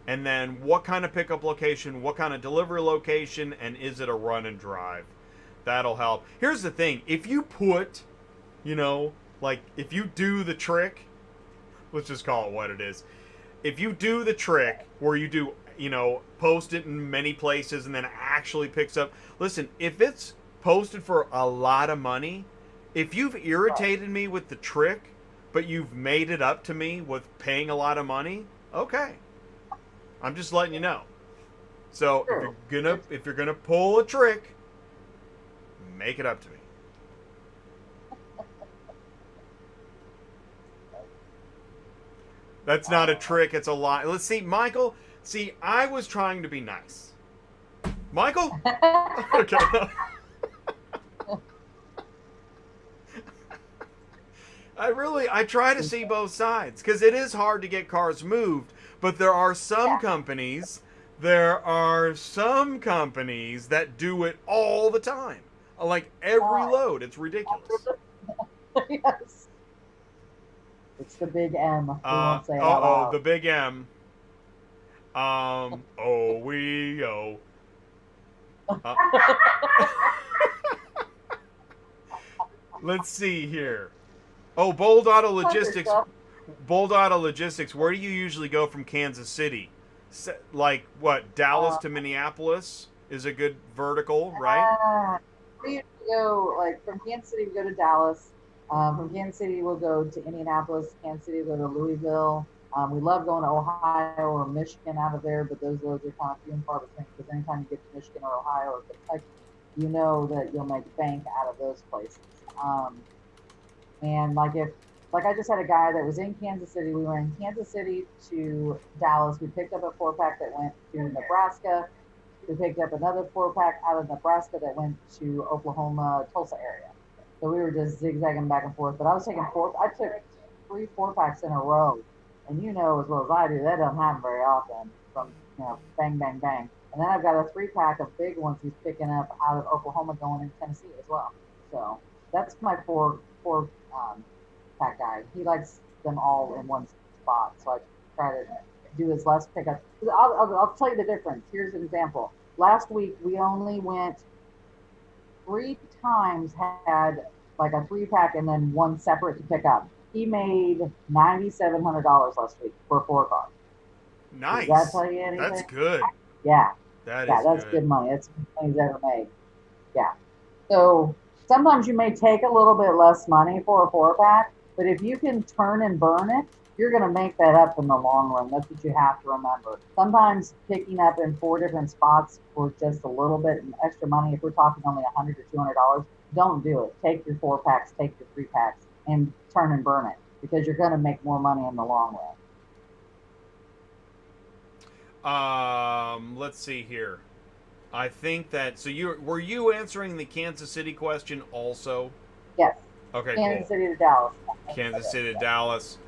Speaker 1: And then what kind of pickup location, what kind of delivery location, and is it a run and drive? That'll help. Here's the thing. If you put, if you do the trick, let's just call it what it is. If you do the trick where you do post it in many places and then actually picks up. Listen, if it's posted for a lot of money, if you've irritated me with the trick, but you've made it up to me with paying a lot of money, okay. I'm just letting you know. So if you're gonna pull a trick, make it up to me. That's not a trick, it's a lie. Let's see, Michael. See, I was trying to be nice. Michael? Okay. I try to see both sides because it is hard to get cars moved, but there are some companies that do it all the time. Like every load. It's ridiculous.
Speaker 2: Yes. It's the big M. We won't say it out loud.
Speaker 1: The big M. OEO. Let's see here. Oh, Bold Auto Logistics. Bold Auto Logistics. Where do you usually go from Kansas City? Like what? Dallas to Minneapolis is a good vertical, right?
Speaker 2: We usually go from Kansas City. We go to Dallas. From Kansas City, we'll go to Indianapolis. Kansas City, we'll go to Louisville. We love going to Ohio or Michigan out of there, but those loads are kind of few and far between because anytime you get to Michigan or Ohio or Kentucky, you know that you'll make bank out of those places. And like I just had a guy that was in Kansas City. We were in Kansas City to Dallas. We picked up a 4-pack that went to Nebraska. We picked up another 4-pack out of Nebraska that went to Oklahoma, Tulsa area. So we were just zigzagging back and forth. But I took 3 4-packs in a row. And you know as well as I do, that doesn't happen very often from, bang, bang, bang. And then I've got a 3-pack of big ones he's picking up out of Oklahoma going into Tennessee as well. So that's my 4-pack guy. He likes them all in one spot. So I try to do his less pickup. I'll tell you the difference. Here's an example. Last week, we only went 3 times, had like a 3-pack and then one separate to pick up. He made $9,700 last week for a 4-car.
Speaker 1: Nice.
Speaker 2: Does that tell you anything?
Speaker 1: That's good.
Speaker 2: Yeah.
Speaker 1: That's
Speaker 2: good money. That's the money he's ever made. Yeah. So sometimes you may take a little bit less money for a 4-pack, but if you can turn and burn it, you're going to make that up in the long run. That's what you have to remember. Sometimes picking up in 4 different spots for just a little bit extra money, if we're talking only $100 or $200, don't do it. Take your 4-packs, take your 3-packs, and turn and burn it because you're going to make more money in the long
Speaker 1: run. Let's see here. I think that were you answering the Kansas City question also?
Speaker 2: Yes.
Speaker 1: Okay.
Speaker 2: Kansas City to Dallas.
Speaker 1: Kansas City to Dallas.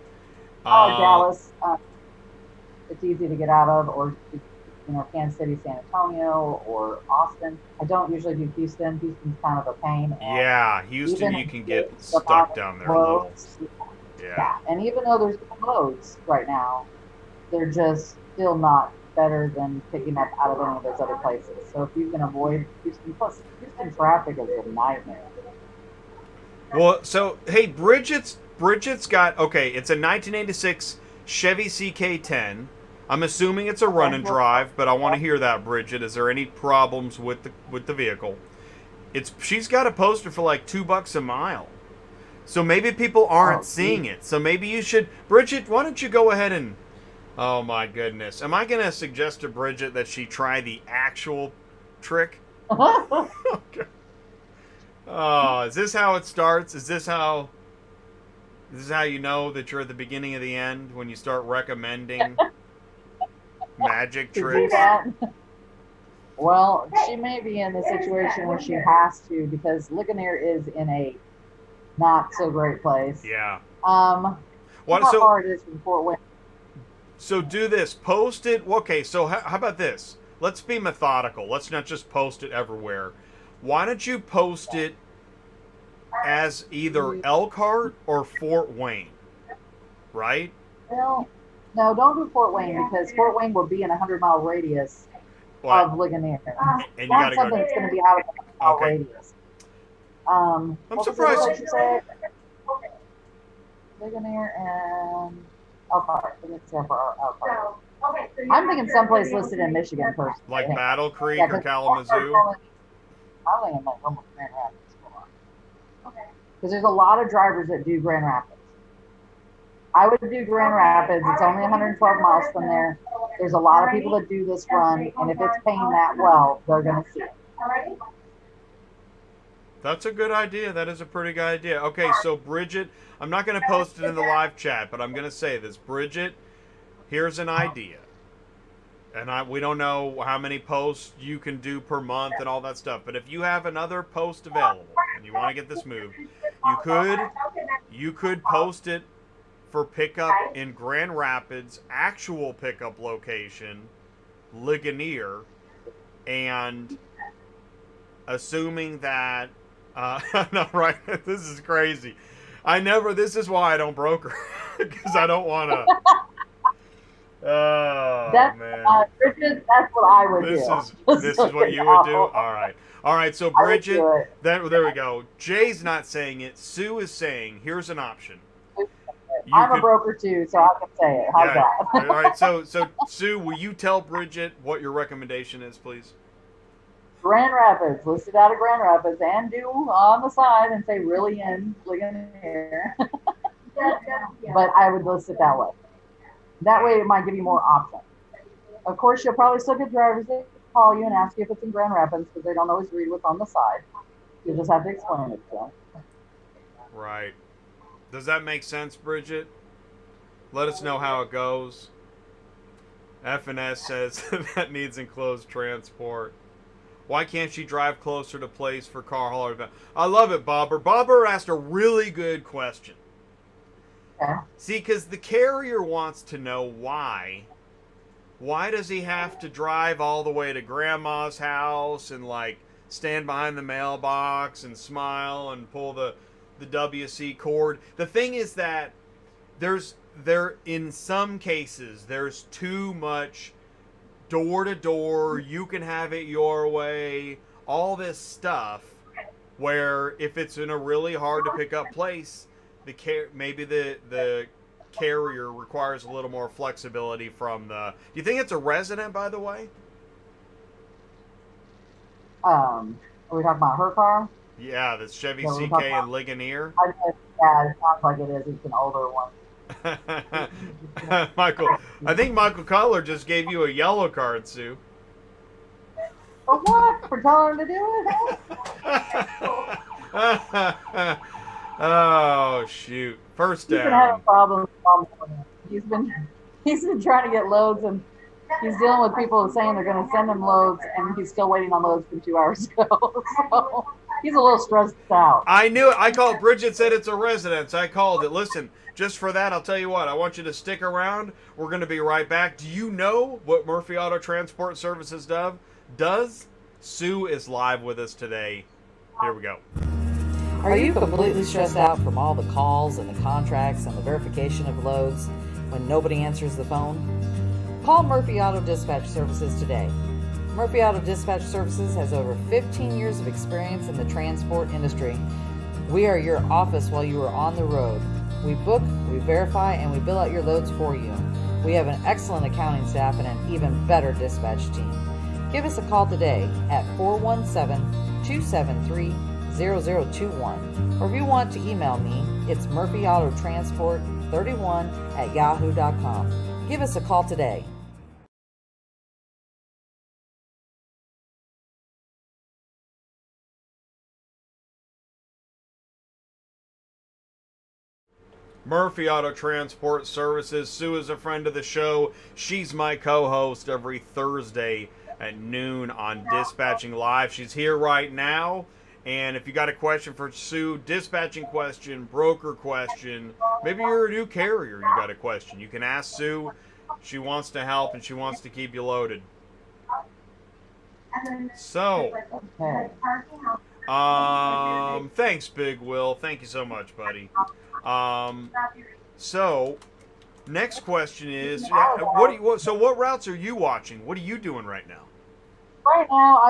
Speaker 2: Dallas. It's easy to get out of, or Kansas City, San Antonio, or Austin. I don't usually do Houston. Houston's kind of a pain.
Speaker 1: Yeah, Houston, you can get stuck down there a little.
Speaker 2: Yeah, and even though there's loads right now, they're just still not better than picking up out of any of those other places. So if you can avoid Houston, plus Houston traffic is a nightmare.
Speaker 1: Well, so hey, Bridget's got it's a 1986 Chevy CK10. I'm assuming it's a run and drive, but I want to hear that, Bridget. Is there any problems with the vehicle? She's got a poster for like $2 a mile. So maybe people aren't seeing it. So maybe you should, Bridget, why don't you go ahead and, oh my goodness. Am I going to suggest to Bridget that she try the actual trick? Okay. Oh, is this how it starts? Is this how you know that you're at the beginning of the end when you start recommending magic tricks?
Speaker 2: Well, she may be in the situation where she has to because Ligonier is in a not so great place.
Speaker 1: Yeah.
Speaker 2: How far it is from Fort Wayne.
Speaker 1: So do this. Post it. Okay, so how about this? Let's be methodical. Let's not just post it everywhere. Why don't you post it as either Elkhart or Fort Wayne? Right?
Speaker 2: Well, no, don't do Fort Wayne because Fort Wayne will be in a 100-mile radius of Ligonier.
Speaker 1: And you
Speaker 2: That's
Speaker 1: gotta
Speaker 2: something that's going to be out of the 100-mile radius.
Speaker 1: I'm surprised.
Speaker 2: Ligonier and Elkhart. Elkhart. I'm thinking someplace listed in Michigan first.
Speaker 1: Like Battle Creek
Speaker 2: Yeah,
Speaker 1: or
Speaker 2: 'cause
Speaker 1: Kalamazoo?
Speaker 2: I'm thinking like almost Grand Rapids. Because there's a lot of drivers that do Grand Rapids. I would do Grand Rapids. It's only 112 miles from there. There's a lot of people that do this run, and if it's paying that well, they're going to see it.
Speaker 1: That's a good idea. That is a pretty good idea. Okay, so Bridget, I'm not going to post it in the live chat, but I'm going to say this. Bridget, here's an idea. And we don't know how many posts you can do per month and all that stuff, but if you have another post available and you want to get this moved, you could post it for pickup in Grand Rapids, actual pickup location, Ligonier, and assuming that no, right, this is crazy. This is why I don't broker, because I don't want to. Oh, man.
Speaker 2: Bridget, that's what I would do.
Speaker 1: This is what you would do? All right, so Bridget, there we go. Jay's not saying it. Sue is saying, here's an option.
Speaker 2: I'm a broker too, so I can say it. How's that?
Speaker 1: All right, so Sue, will you tell Bridget what your recommendation is, please?
Speaker 2: Grand Rapids, listed out of Grand Rapids, and do on the side and say really in Ligonier. But I would list it that way. That way it might give you more options. Of course, you'll probably still get drivers that call you and ask you if it's in Grand Rapids because they don't always read what's on the side. You just have to explain it to them.
Speaker 1: Right. Does that make sense, Bridget? Let us know how it goes. F&S says that needs enclosed transport. Why can't she drive closer to place for car hauler? I love it, Bobber. Bobber asked a really good question.
Speaker 2: Yeah.
Speaker 1: See, because the carrier wants to know why. Why does he have to drive all the way to grandma's house and, like, stand behind the mailbox and smile and pull the WC cord? The thing is that in some cases, there's too much door to door, you can have it your way, all this stuff, where if it's in a really hard to pick up place, maybe the carrier requires a little more flexibility from the. Do you think it's a resident, by the way?
Speaker 2: Are we talking about her car?
Speaker 1: Yeah, that's Chevy
Speaker 2: Yeah,
Speaker 1: CK and Ligonier.
Speaker 2: Yeah, it sounds like it is. It's an older one.
Speaker 1: Michael, I think Michael Cutler just gave you a yellow card, Sue.
Speaker 2: For what? For telling him to do it?
Speaker 1: Oh shoot! First
Speaker 2: He's been having
Speaker 1: down.
Speaker 2: problems. He's been trying to get loads, and he's dealing with people saying they're going to send him loads, and he's still waiting on loads from 2 hours ago. So he's a little stressed out.
Speaker 1: I knew it. I called. Bridget said it's a residence. I called it. Listen, just for that, I'll tell you what. I want you to stick around. We're going to be right back. Do you know what Murphy Auto Transport Services does? Sue is live with us today. Here we go.
Speaker 5: Are you completely stressed out from all the calls and the contracts and the verification of loads when nobody answers the phone? Call Murphy Auto Dispatch Services today. Murphy Auto Dispatch Services has over 15 years of experience in the transport industry. We are your office while you are on the road. We book, we verify, and we bill out your loads for you. We have an excellent accounting staff and an even better dispatch team. Give us a call today at 417-273-0021. Or if you want to email me, it's murphyautotransport31@yahoo.com. Give us a call today.
Speaker 1: Murphy Auto Transport Services. Sue is a friend of the show. She's my co-host every Thursday at noon on Dispatching Live. She's here right now. And if you got a question for Sue, dispatching question, broker question, maybe you're a new carrier, you got a question, you can ask Sue. She wants to help and she wants to keep you loaded. So, thanks, Big Will. Thank you so much, buddy. So, next question is, what routes are you watching? What are you doing right now?
Speaker 2: Right now,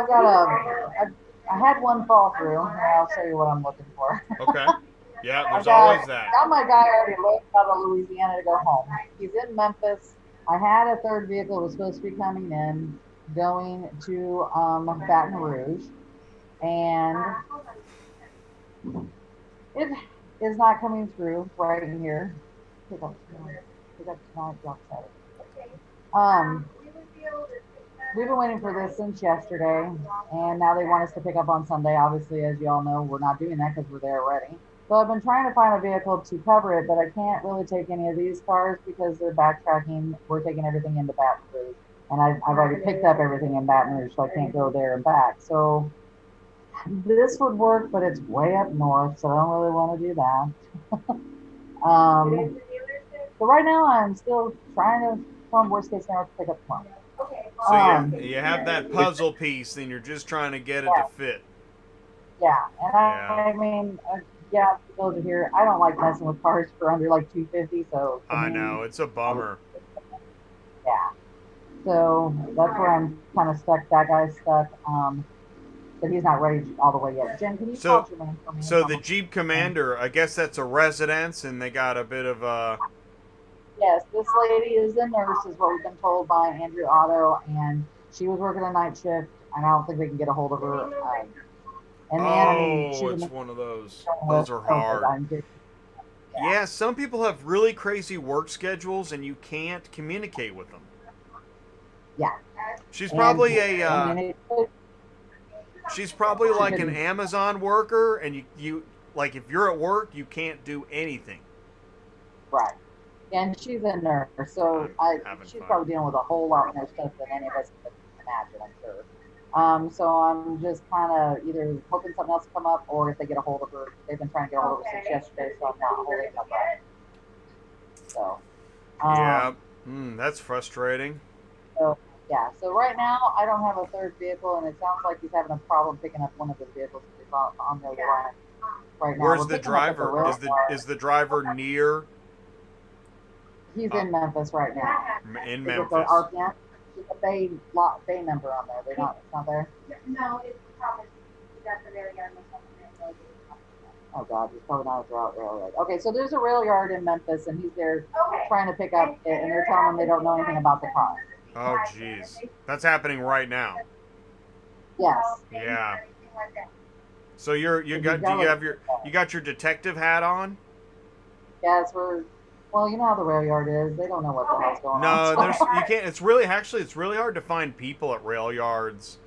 Speaker 2: I had one fall through, and I'll show you what I'm looking for.
Speaker 1: Okay. Yeah, there's always that.
Speaker 2: Got my guy already loaded out of Louisiana to go home. He's in Memphis. I had a third vehicle that was supposed to be coming in, going to Baton Rouge, and it is not coming through right in here. Pick up tonight, drop Saturday. We've been waiting for this since yesterday, and now they want us to pick up on Sunday. Obviously, as you all know, we're not doing that because we're there already. So I've been trying to find a vehicle to cover it, but I can't really take any of these cars because they're backtracking. We're taking everything into Baton Rouge, and I've already picked up everything in Baton Rouge, so I can't go there and back. So this would work, but it's way up north, so I don't really want to do that. So right now I'm still trying to find worst case scenario to pick up tomorrow.
Speaker 1: So you have that puzzle piece, and you're just trying to get it to fit.
Speaker 2: Yeah, and I mean, over here, I don't like messing with cars for under like $250. So
Speaker 1: I know it's a bummer.
Speaker 2: Yeah, so that's where I'm kind of stuck. That guy's stuck. But he's not ready all the way yet. Jen, can you call your man for me?
Speaker 1: So the Jeep Commander, I guess that's a residence, and they got a bit of a.
Speaker 2: Yes, this lady is a nurse, is what we've been told by Andrew Auto, and she was working a night shift, and I don't think we can get a hold of her. And then, I mean,
Speaker 1: it's one of those. Those are hard. Yeah, some people have really crazy work schedules, and you can't communicate with them.
Speaker 2: Yeah.
Speaker 1: She's probably she's probably like an Amazon worker, and you like if you're at work, you can't do anything.
Speaker 2: Right. And she's a nurse, so she's probably dealing with a whole lot more stuff than any of us can imagine, I'm sure. So I'm just kind of either hoping something else will come up, or if they get a hold of her. They've been trying to get a hold of her since yesterday, so I'm not holding up on it. So.
Speaker 1: Yeah. That's frustrating.
Speaker 2: So, yeah. So right now, I don't have a third vehicle, and it sounds like he's having a problem picking up one of his vehicles on the line right now.
Speaker 1: Where's the driver? Is the driver near?
Speaker 2: He's in Memphis right now.
Speaker 1: In
Speaker 2: Memphis.
Speaker 1: Memphis.
Speaker 2: There's a bay number on there. It's not there?
Speaker 3: No, it's probably that's the rail yard.
Speaker 2: Oh God, he's probably not at the railroad. Okay, so there's a rail yard in Memphis, and he's there trying to pick up it, and they're telling him they don't know anything about the car.
Speaker 1: Oh jeez, that's happening right now.
Speaker 2: Yes.
Speaker 1: Yeah. So you got your detective hat on?
Speaker 2: Yes, well, you know how the rail yard is. They don't know what the hell's going on.
Speaker 1: No, you can't. It's really hard to find people at rail yards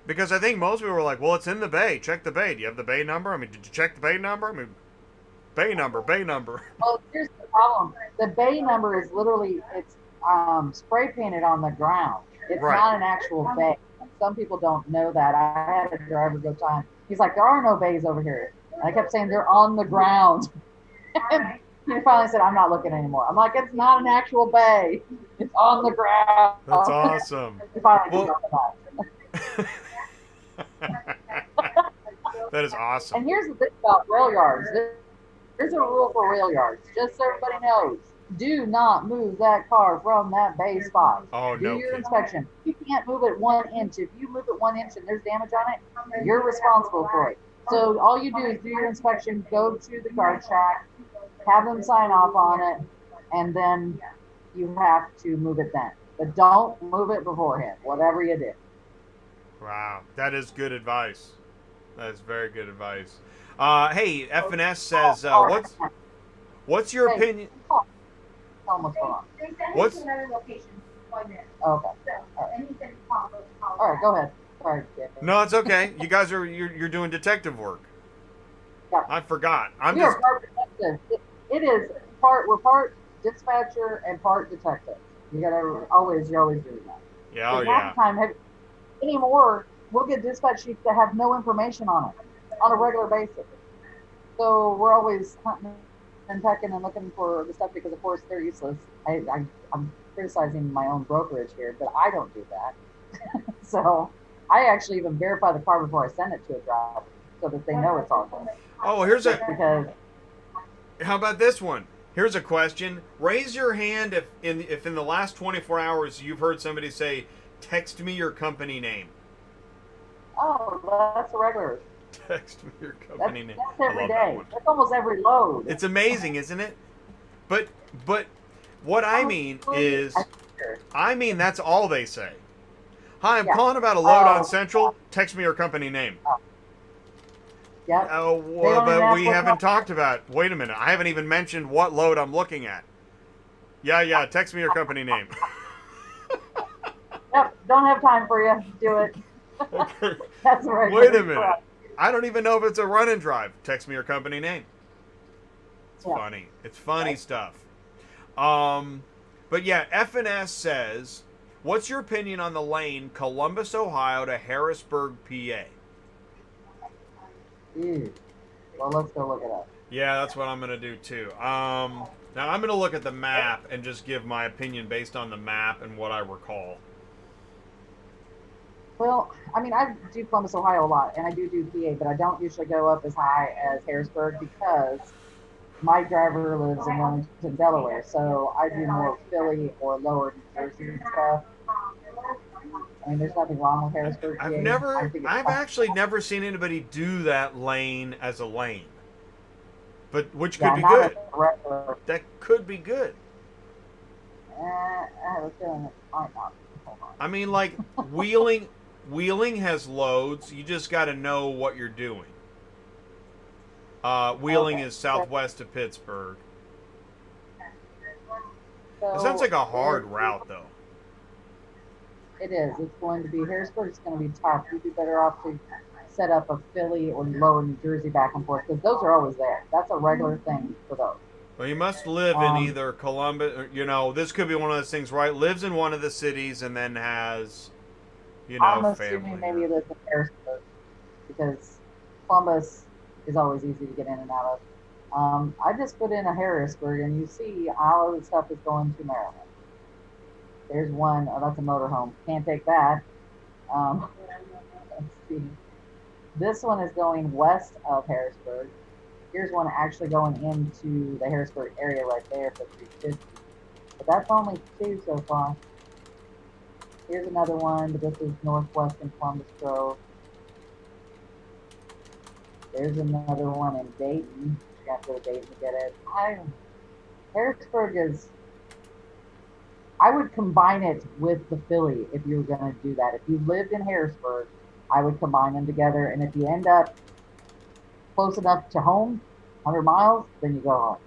Speaker 1: because I think most people are like, well, it's in the bay. Check the bay. Do you have the bay number? I mean, did you check the bay number? I mean, bay number.
Speaker 2: Well, here's the problem. The bay number is literally it's spray painted on the ground. It's not an actual bay. Some people don't know that. I had a driver go time. He's like, there are no bays over here. And I kept saying they're on the ground. And he finally said, I'm not looking anymore. I'm like, it's not an actual bay. It's on the ground.
Speaker 1: That's awesome. That is awesome.
Speaker 2: And here's the thing about rail yards. There's a rule for rail yards. Just so everybody knows. Do not move that car from that bay spot.
Speaker 1: Oh,
Speaker 2: do your inspection. You can't move it 1 inch. If you move it 1 inch and there's damage on it, you're responsible for it. So all you do is do your inspection, go to the guard shack, have them sign off on it, and then you have to move it then. But don't move it beforehand, whatever you do.
Speaker 1: Wow, that is good advice. That is very good advice. Hey, FNS says, what's your opinion?
Speaker 2: Tell them what's going on.
Speaker 1: What's?
Speaker 3: Another location.
Speaker 2: Okay.
Speaker 3: All
Speaker 2: right, go ahead. Sorry,
Speaker 1: No, it's okay. You guys you're doing detective work.
Speaker 2: Yeah.
Speaker 1: I forgot.
Speaker 2: We are part detective. It is we're part dispatcher and part detective. You're always doing that.
Speaker 1: Yeah, oh yeah.
Speaker 2: Time, anymore, we'll get dispatch sheets that have no information on it on a regular basis. So we're always hunting and pecking and looking for the stuff because, of course, they're useless. I'm criticizing my own brokerage here, but I don't do that. So I actually even verify the car before I send it to a driver so that they know it's all good.
Speaker 1: Oh, how about this one? Here's a question. Raise your hand if in the last 24 hours you've heard somebody say, text me your company name.
Speaker 2: Oh, that's a regular.
Speaker 1: Text me your company name.
Speaker 2: That's every day. That's almost every load.
Speaker 1: It's amazing, isn't it? But What I mean is,
Speaker 2: Sure.
Speaker 1: I mean that's all they say. Hi, I'm
Speaker 2: Yeah.
Speaker 1: calling about a load on
Speaker 2: Oh.
Speaker 1: Central. Text me your company name.
Speaker 2: Yep.
Speaker 1: Oh,
Speaker 2: They don't even
Speaker 1: but
Speaker 2: ask
Speaker 1: we
Speaker 2: what
Speaker 1: haven't talked about. Wait a minute, I haven't even mentioned what load I'm looking at. Yeah. Text me your company name.
Speaker 2: Yep. Don't have time for you. Do it.
Speaker 1: Okay.
Speaker 2: That's right.
Speaker 1: Wait a minute. I don't even know if it's a run and drive. Text me your company name. It's
Speaker 2: Yeah.
Speaker 1: funny. It's funny stuff. But yeah, FNS says, what's your opinion on the lane Columbus, Ohio to Harrisburg, PA?
Speaker 2: Ew. Well, let's go look it up.
Speaker 1: Yeah, that's what I'm going to do too. Now I'm going to look at the map and just give my opinion based on the map and what I recall.
Speaker 2: Well, I mean, I do Columbus, Ohio a lot, and I do PA, but I don't usually go up as high as Harrisburg because my driver lives in Wilmington, Delaware, so I do more Philly or lower New Jersey and stuff. I mean, there's nothing wrong with Harrisburg, PA.
Speaker 1: I've actually never seen anybody do that lane as a lane. But which could be good. That could be good.
Speaker 2: I have a feeling it might not. Hold on.
Speaker 1: I mean, like Wheeling has loads. You just got to know what you're doing. Wheeling is southwest of Pittsburgh.
Speaker 2: So
Speaker 1: It sounds like a hard route, though.
Speaker 2: It is. It's going to be Harrisburg. It's going to be tough. You'd be better off to set up a Philly or lower New Jersey back and forth because those are always there. That's a regular thing for those.
Speaker 1: Well, you must live in either Columbus, or, this could be one of those things, right? Lives in one of the cities and then has,
Speaker 2: I'm
Speaker 1: family.
Speaker 2: assuming maybe lives in Harrisburg because Columbus is always easy to get in and out of. I just put in a Harrisburg, and you see all of the stuff is going to Maryland. There's one. Oh, that's a motorhome. Can't take that. Let's see. This one is going west of Harrisburg. Here's one actually going into the Harrisburg area right there for 350. But that's only two so far. Here's another one, but this is northwest in Columbus Grove. There's another one in Dayton. You have to go to Dayton to get it. Harrisburg is. I would combine it with the Philly if you were going to do that. If you lived in Harrisburg, I would combine them together. And if you end up close enough to home, 100 miles, then you go home.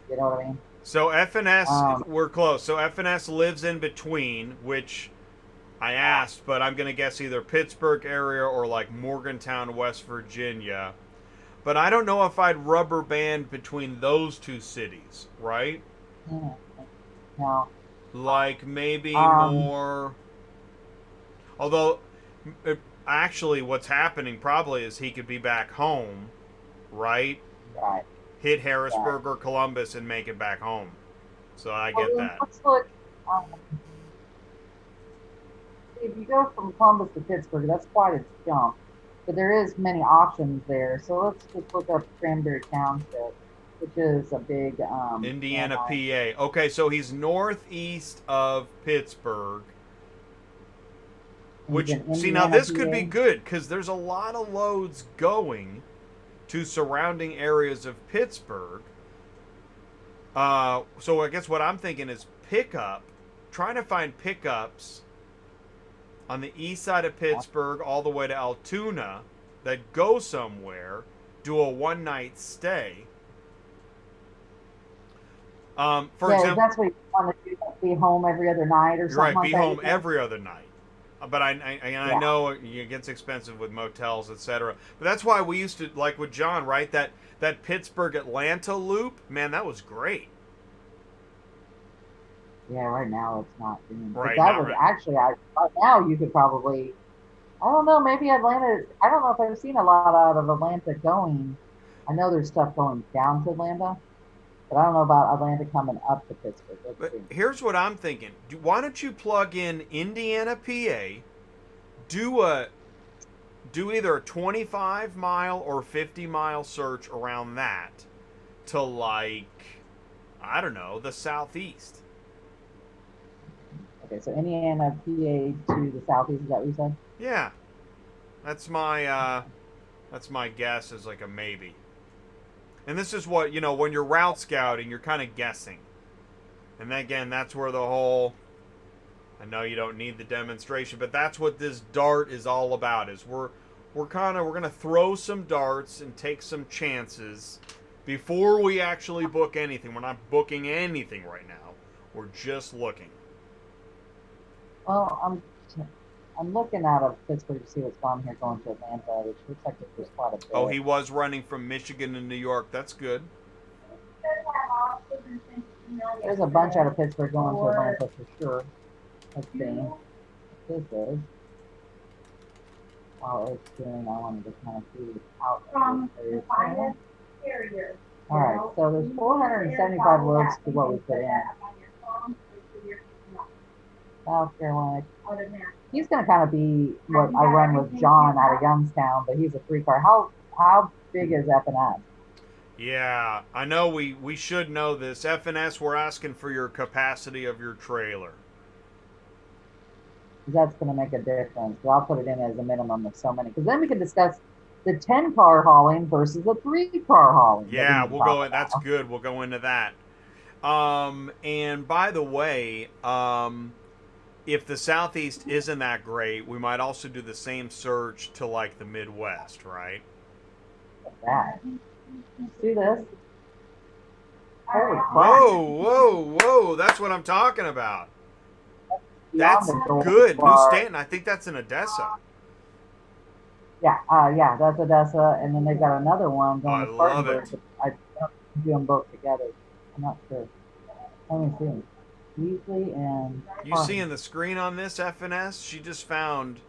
Speaker 2: You know what I mean?
Speaker 1: So FNS, we're close. So FNS lives in between, which I asked, but I'm going to guess either Pittsburgh area or like Morgantown, West Virginia. But I don't know if I'd rubber band between those two cities, right?
Speaker 2: No.
Speaker 1: Like maybe more. Although, actually, what's happening probably is he could be back home, right?
Speaker 2: Right.
Speaker 1: Hit Harrisburg or Columbus and make it back home. So I get that.
Speaker 2: Let's look. If you go from Columbus to Pittsburgh, that's quite a jump. But there is many options there. So let's just look up Cranberry Township, which is a big
Speaker 1: Indiana, PA. Okay, so he's northeast of Pittsburgh. Which, see, now this could be good because there's a lot of loads going to surrounding areas of Pittsburgh. So I guess what I'm thinking is trying to find pickups on the east side of Pittsburgh all the way to Altoona that go somewhere, do a one-night stay. For example,
Speaker 2: that's what you want to do, be home every other night or something.
Speaker 1: Right, be home every other night. But I know it gets expensive with motels, etc. But that's why we used to, like with John, right? That Pittsburgh Atlanta loop, man, that was great.
Speaker 2: Yeah, right now it's not doing.
Speaker 1: Right,
Speaker 2: that was actually, right now you could probably, I don't know, maybe Atlanta. I don't know if I've seen a lot out of Atlanta going. I know there's stuff going down to Atlanta, but I don't know about Atlanta coming up to Pittsburgh.
Speaker 1: But here's what I'm thinking. Why don't you plug in Indiana, PA, do either a 25-mile or 50-mile search around that to, like, I don't know, the southeast.
Speaker 2: Okay, so Indiana, PA to the southeast, is that what you said?
Speaker 1: Yeah. That's my guess is like a maybe. And this is what, when you're route scouting, you're kind of guessing. And then again, that's where the whole, I know you don't need the demonstration, but that's what this dart is all about. Is we're gonna throw some darts and take some chances before we actually book anything. We're not booking anything right now. We're just looking.
Speaker 2: Well, I'm looking out of Pittsburgh to see what's gone here going to Atlanta, which looks like there's quite a bit.
Speaker 1: Oh, he was running from Michigan to New York. That's good.
Speaker 2: There's a bunch out of Pittsburgh going to Atlanta for sure. Let's see what this is. While it's doing, I wanted to kind of see out
Speaker 3: From
Speaker 2: this
Speaker 3: the finest carrier.
Speaker 2: All right, so there's 475 loads to what we put in. South Carolina. He's going to kind of be what I run with John out of Youngstown, but he's a 3-car. How big is F&S?
Speaker 1: Yeah, I know we should know this. F&S, we're asking for your capacity of your trailer.
Speaker 2: That's going to make a difference. So I'll put it in as a minimum of so many. Because then we can discuss the 10-car hauling versus the 3-car hauling.
Speaker 1: Yeah, we'll go in. That's good. We'll go into that. And by the way, if the Southeast isn't that great, we might also do the same search to like the Midwest, right?
Speaker 2: That. See this? Holy crap.
Speaker 1: Whoa. That's what I'm talking about. That's good. New Stanton. I think that's in Odessa.
Speaker 2: Yeah, that's Odessa. And then they've got another one going to Spartanburg.
Speaker 1: Love it.
Speaker 2: I don't do them both together. I'm not sure. Let me see. Beasley and
Speaker 1: You seeing the screen on this F&S? She just found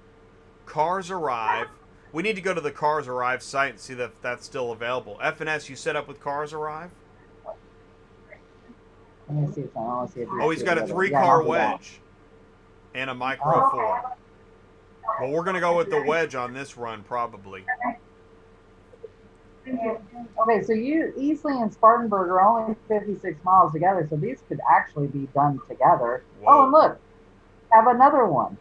Speaker 1: CarsArrive. We need to go to the CarsArrive site and see if that's still available. F&S, you set up with CarsArrive?
Speaker 2: Let me see if I want to see if
Speaker 1: Oh, he's got a 3-car wedge and a Micro 4. Well, we're going to go with the wedge on this run, probably.
Speaker 2: Okay, so Easley and Spartanburg are only 56 miles together, so these could actually be done together.
Speaker 1: Whoa.
Speaker 2: Oh, and look, have another one.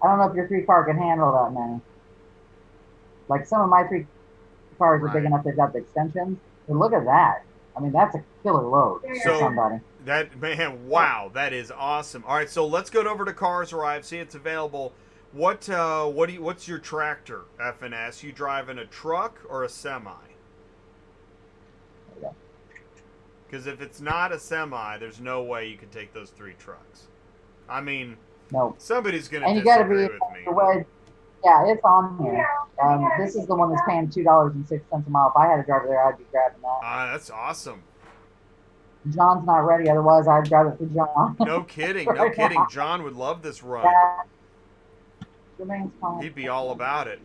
Speaker 2: I don't know if your 3-car can handle that many. Like some of my 3 cars are big enough, they've got the extensions. But look at that. I mean, that's a killer load for somebody.
Speaker 1: That, man, wow, that is awesome. All right, so let's go over to CarsArrive, see it's available. What's your tractor, F&S? You driving a truck or a semi? Because if it's not a semi, there's no way you can take those 3 trucks. I mean,
Speaker 2: no.
Speaker 1: Somebody's going to
Speaker 2: disagree
Speaker 1: with me.
Speaker 2: Yeah, it's on here. This is the one that's paying $2.06 a mile. If I had a driver there, I'd be grabbing that.
Speaker 1: That's awesome.
Speaker 2: John's not ready, otherwise I'd grab it for John.
Speaker 1: No kidding, no kidding. John would love this run. He'd be all about it.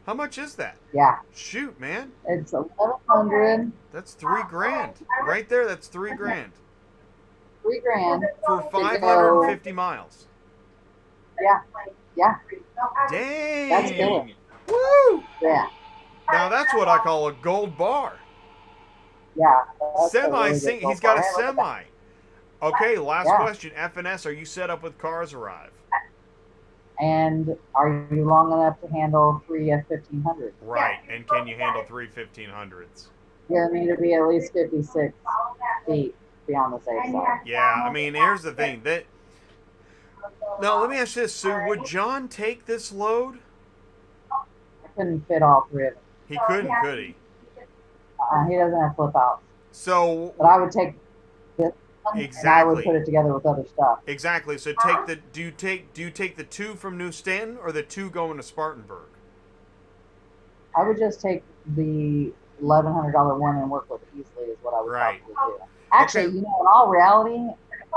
Speaker 1: How much is that?
Speaker 2: Yeah.
Speaker 1: Shoot, man.
Speaker 2: It's $1,100.
Speaker 1: That's $3,000 right there. That's $3,000
Speaker 2: $3,000
Speaker 1: for 550 miles.
Speaker 2: Yeah.
Speaker 1: Dang.
Speaker 2: That's killer.
Speaker 1: Woo.
Speaker 2: Yeah.
Speaker 1: Now that's what I call a gold bar.
Speaker 2: Yeah.
Speaker 1: He's got a semi. Okay, last question. F&S, are you set up with CarsArrive?
Speaker 2: And are you long enough to handle 3 F-1500s?
Speaker 1: Right, and can you handle 3 1500s?
Speaker 2: You need to be at least 56 feet beyond the safe side.
Speaker 1: Yeah, I mean, here's the thing. Now, let me ask you this, Sue. Would John take this load?
Speaker 2: I couldn't fit all 3 of them.
Speaker 1: He couldn't, could he?
Speaker 2: He doesn't have flip outs.
Speaker 1: So,
Speaker 2: but I would take this one
Speaker 1: exactly.
Speaker 2: And I would put it together with other stuff.
Speaker 1: Exactly. So do you take the 2 from New Stanton or the 2 going to Spartanburg?
Speaker 2: I would just take the $1,100 one and work with it easily is what I would probably do. Actually, in all reality,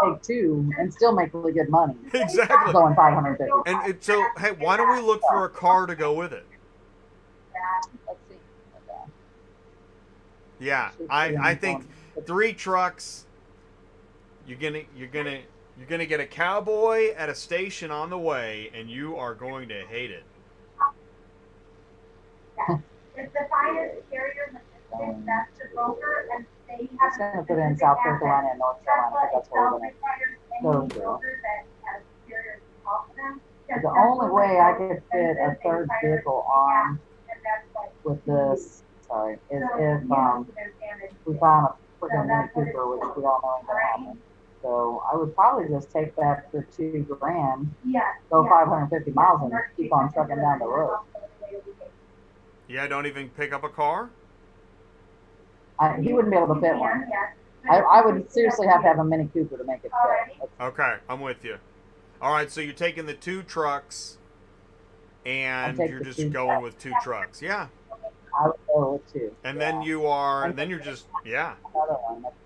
Speaker 2: take 2 and still make really good money.
Speaker 1: Exactly.
Speaker 2: Going 550.
Speaker 1: And so, hey, why don't we look for a car to go with it?
Speaker 2: Let's see. Okay.
Speaker 1: Yeah, I think 3 trucks. You're gonna get a cowboy at a station on the way, and you are going to hate it.
Speaker 3: It's the finest carrier logistics. That's the broker, and they
Speaker 2: have. I'm going to put it in South Carolina and North Carolina. That's where we're going to go through. The only way I could fit a 3rd vehicle on with this, is if we found freaking Mini Cooper, which we all know ain't gonna happen. So I would probably just take that for $2,000, go 550 miles, and keep on trucking down the road.
Speaker 1: Yeah, don't even pick up a car?
Speaker 2: He wouldn't be able to fit one. I would seriously have to have a Mini Cooper to make it fit.
Speaker 1: Okay, I'm with you. All right, so you're taking the 2 trucks, and you're just going with 2 trucks. Yeah.
Speaker 2: I would go with 2.
Speaker 1: And then you're just, yeah.
Speaker 2: Another one that's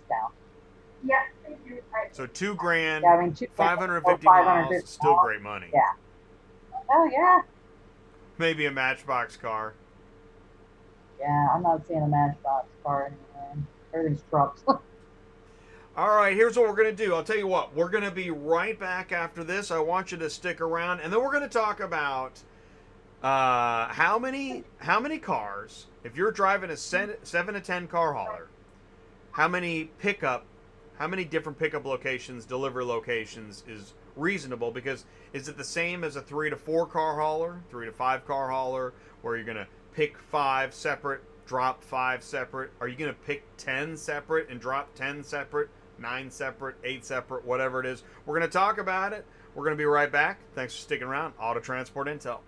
Speaker 2: down.
Speaker 3: Yes, they do.
Speaker 1: So $2,000,
Speaker 2: Yeah, I mean,
Speaker 1: 550
Speaker 2: 550
Speaker 1: miles, still great money.
Speaker 2: Yeah. Oh yeah.
Speaker 1: Maybe a Matchbox car.
Speaker 2: Yeah, I'm not seeing a Matchbox car anywhere. Everything's trucks.
Speaker 1: All right, here's what we're going to do. I'll tell you what, we're going to be right back after this. I want you to stick around, and then we're going to talk about how many cars, if you're driving a 7 to 10 car hauler, how many different pickup locations, delivery locations is reasonable? Because is it the same as a 3 to 4 car hauler, 3 to 5 car hauler, where you're going to pick 5 separate, drop 5 separate? Are you going to pick 10 separate and drop 10 separate, 9 separate, 8 separate, whatever it is? We're going to talk about it. We're going to be right back. Thanks for sticking around. Auto Transport Intel.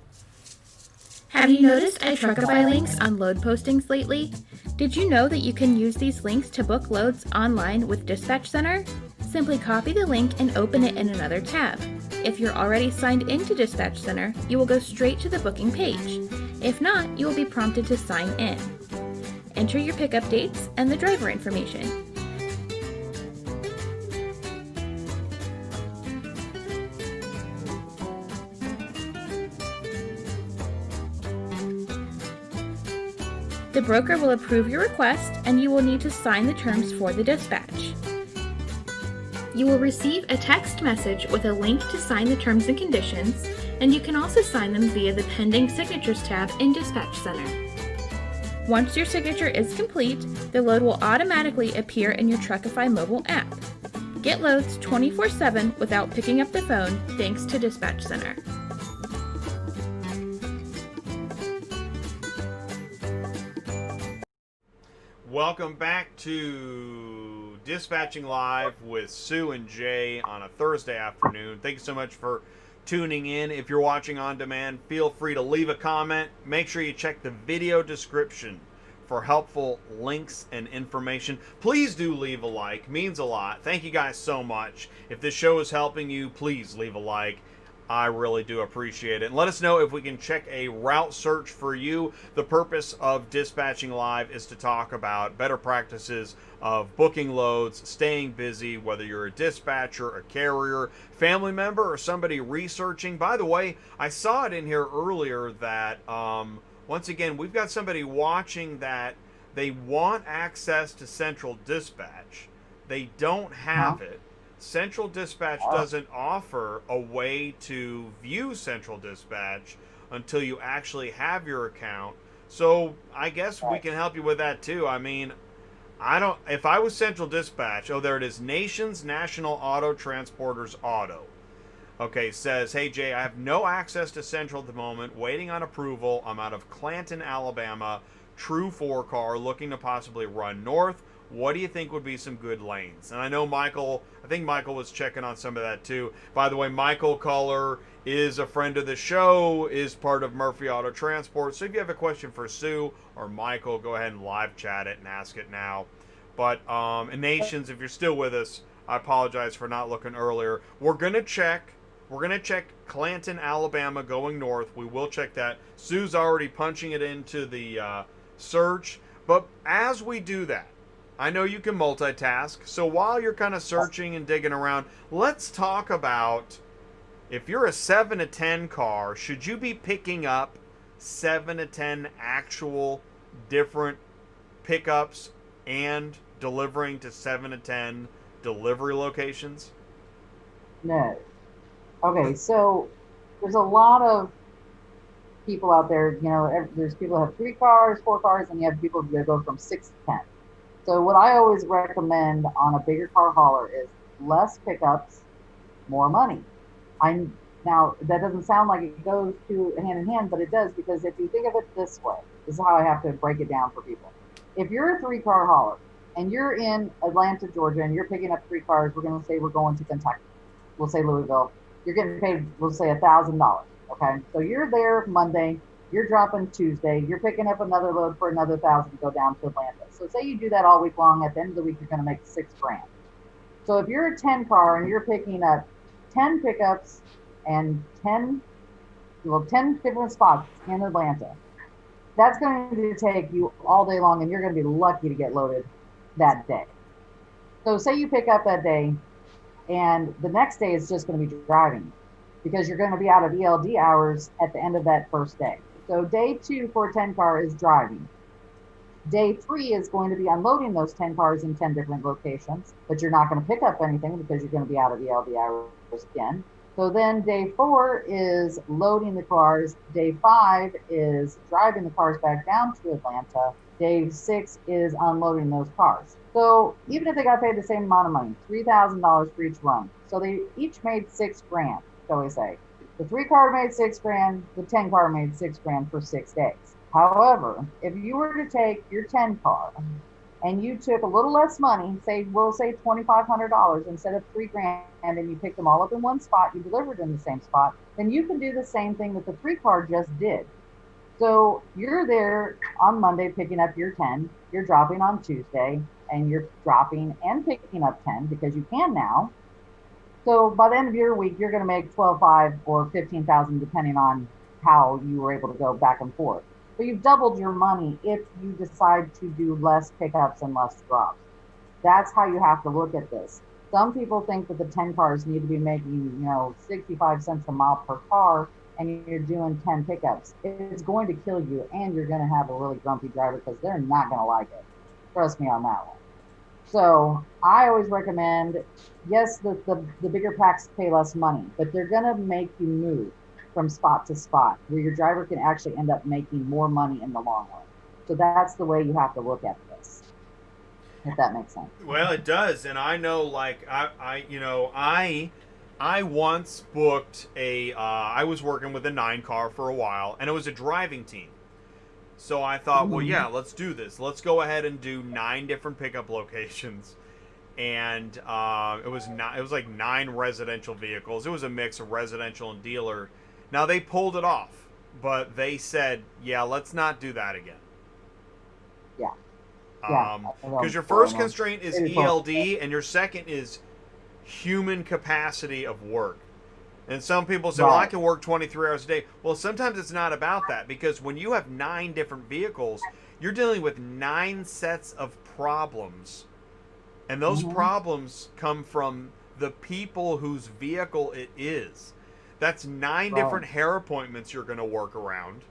Speaker 6: Have you noticed Truckify links on load postings lately? Did you know that you can use these links to book loads online with Dispatch Center? Simply copy the link and open it in another tab. If you're already signed into Dispatch Center, you will go straight to the booking page. If not, you will be prompted to sign in. Enter your pickup dates and the driver information. The broker will approve your request, and you will need to sign the terms for the dispatch. You will receive a text message with a link to sign the terms and conditions, and you can also sign them via the Pending Signatures tab in Dispatch Center. Once your signature is complete, the load will automatically appear in your Truckify mobile app. Get loads 24/7 without picking up the phone thanks to Dispatch Center.
Speaker 1: Welcome back to Dispatching Live with Sue and Jay on a Thursday afternoon. Thank you so much for tuning in. If you're watching on demand, feel free to leave a comment. Make sure you check the video description for helpful links and information. Please do leave a like. Means a lot. Thank you guys so much. If this show is helping you, please leave a like. I really do appreciate it. And let us know if we can check a route search for you. The purpose of Dispatching Live is to talk about better practices of booking loads, staying busy, whether you're a dispatcher, a carrier, family member, or somebody researching. By the way, I saw it in here earlier that, once again, we've got somebody watching that they want access to Central Dispatch. They don't have it. Central Dispatch doesn't offer a way to view Central Dispatch until you actually have your account. So I guess we can help you with that too. I mean, if I was Central Dispatch, oh, there it is, Nations National Auto Transporters Auto. Okay, says, hey Jay, I have no access to Central at the moment, waiting on approval. I'm out of Clanton, Alabama, true 4-car, looking to possibly run north. What do you think would be some good lanes? And I know I think Michael was checking on some of that too. By the way, Michael Culler is a friend of the show, is part of Murphy Auto Transport. So if you have a question for Sue or Michael, go ahead and live chat it and ask it now. But, and Nations, if you're still with us, I apologize for not looking earlier. We're going to check Clanton, Alabama going north. We will check that. Sue's already punching it into the search. But as we do that, I know you can multitask, so while you're kind of searching and digging around, let's talk about, if you're a 7 to 10 car, should you be picking up 7 to 10 actual different pickups and delivering to 7 to 10 delivery locations?
Speaker 2: No. Okay, so there's a lot of people out there, there's people who have 3 cars, 4 cars, and you have people that go from 6 to 10. So what I always recommend on a bigger car hauler is less pickups, more money. Now, that doesn't sound like it goes hand in hand, but it does, because if you think of it this way, this is how I have to break it down for people. If you're a 3-car hauler and you're in Atlanta, Georgia, and you're picking up 3 cars, we're going to say we're going to Kentucky. We'll say Louisville. You're getting paid, we'll say $1,000. Okay. So you're there Monday, you're dropping Tuesday, you're picking up another load for another 1,000 to go down to Atlanta. So say you do that all week long. At the end of the week, you're going to make $6,000. So if you're a 10 car and you're picking up 10 pickups and 10 different spots in Atlanta, that's going to take you all day long, and you're going to be lucky to get loaded that day. So say you pick up that day, and the next day is just going to be driving, because you're going to be out of ELD hours at the end of that first day. So day 2 for a 10 car is driving. Day 3 is going to be unloading those 10 cars in 10 different locations, but you're not going to pick up anything because you're going to be out of ELD hours again. So then day 4 is loading the cars. Day 5 is driving the cars back down to Atlanta. Day 6 is unloading those cars. So even if they got paid the same amount of money, $3,000 for each run. So they each made $6,000, shall we say. The 3 car made $6,000, the 10 car made $6,000 for 6 days. However, if you were to take your 10 car and you took a little less money, we'll say $2,500 instead of $3,000, and you picked them all up in one spot, you delivered in the same spot, then you can do the same thing that the 3 car just did. So you're there on Monday picking up your 10, you're dropping on Tuesday, and you're dropping and picking up 10 because you can now. So by the end of your week, you're going to make $12,500 or $15,000 depending on how you were able to go back and forth. So you've doubled your money if you decide to do less pickups and less drops. That's how you have to look at this. Some people think that the 10 cars need to be making, 65 cents a mile per car, and you're doing 10 pickups. It's going to kill you, and you're going to have a really grumpy driver because they're not going to like it. Trust me on that one. So I always recommend, yes, the bigger packs pay less money, but they're going to make you move from spot to spot where your driver can actually end up making more money in the long run. So that's the way you have to look at this, if that makes sense.
Speaker 1: Well, it does. And I know, like, I once booked I was working with a 9 car for a while, and it was a driving team. So I thought, well, yeah, let's do this. Let's go ahead and do 9 different pickup locations. And it was like 9 residential vehicles. It was a mix of residential and dealer. Now, they pulled it off, but they said, yeah, let's not do that again.
Speaker 2: Yeah.
Speaker 1: Because your first constraint is ELD, and your second is human capacity of work. And some people say, well, I can work 23 hours a day. Well, sometimes it's not about that, because when you have 9 different vehicles, you're dealing with 9 sets of problems. And those problems come from the people whose vehicle it is. That's 9 different hair appointments you're going to work around.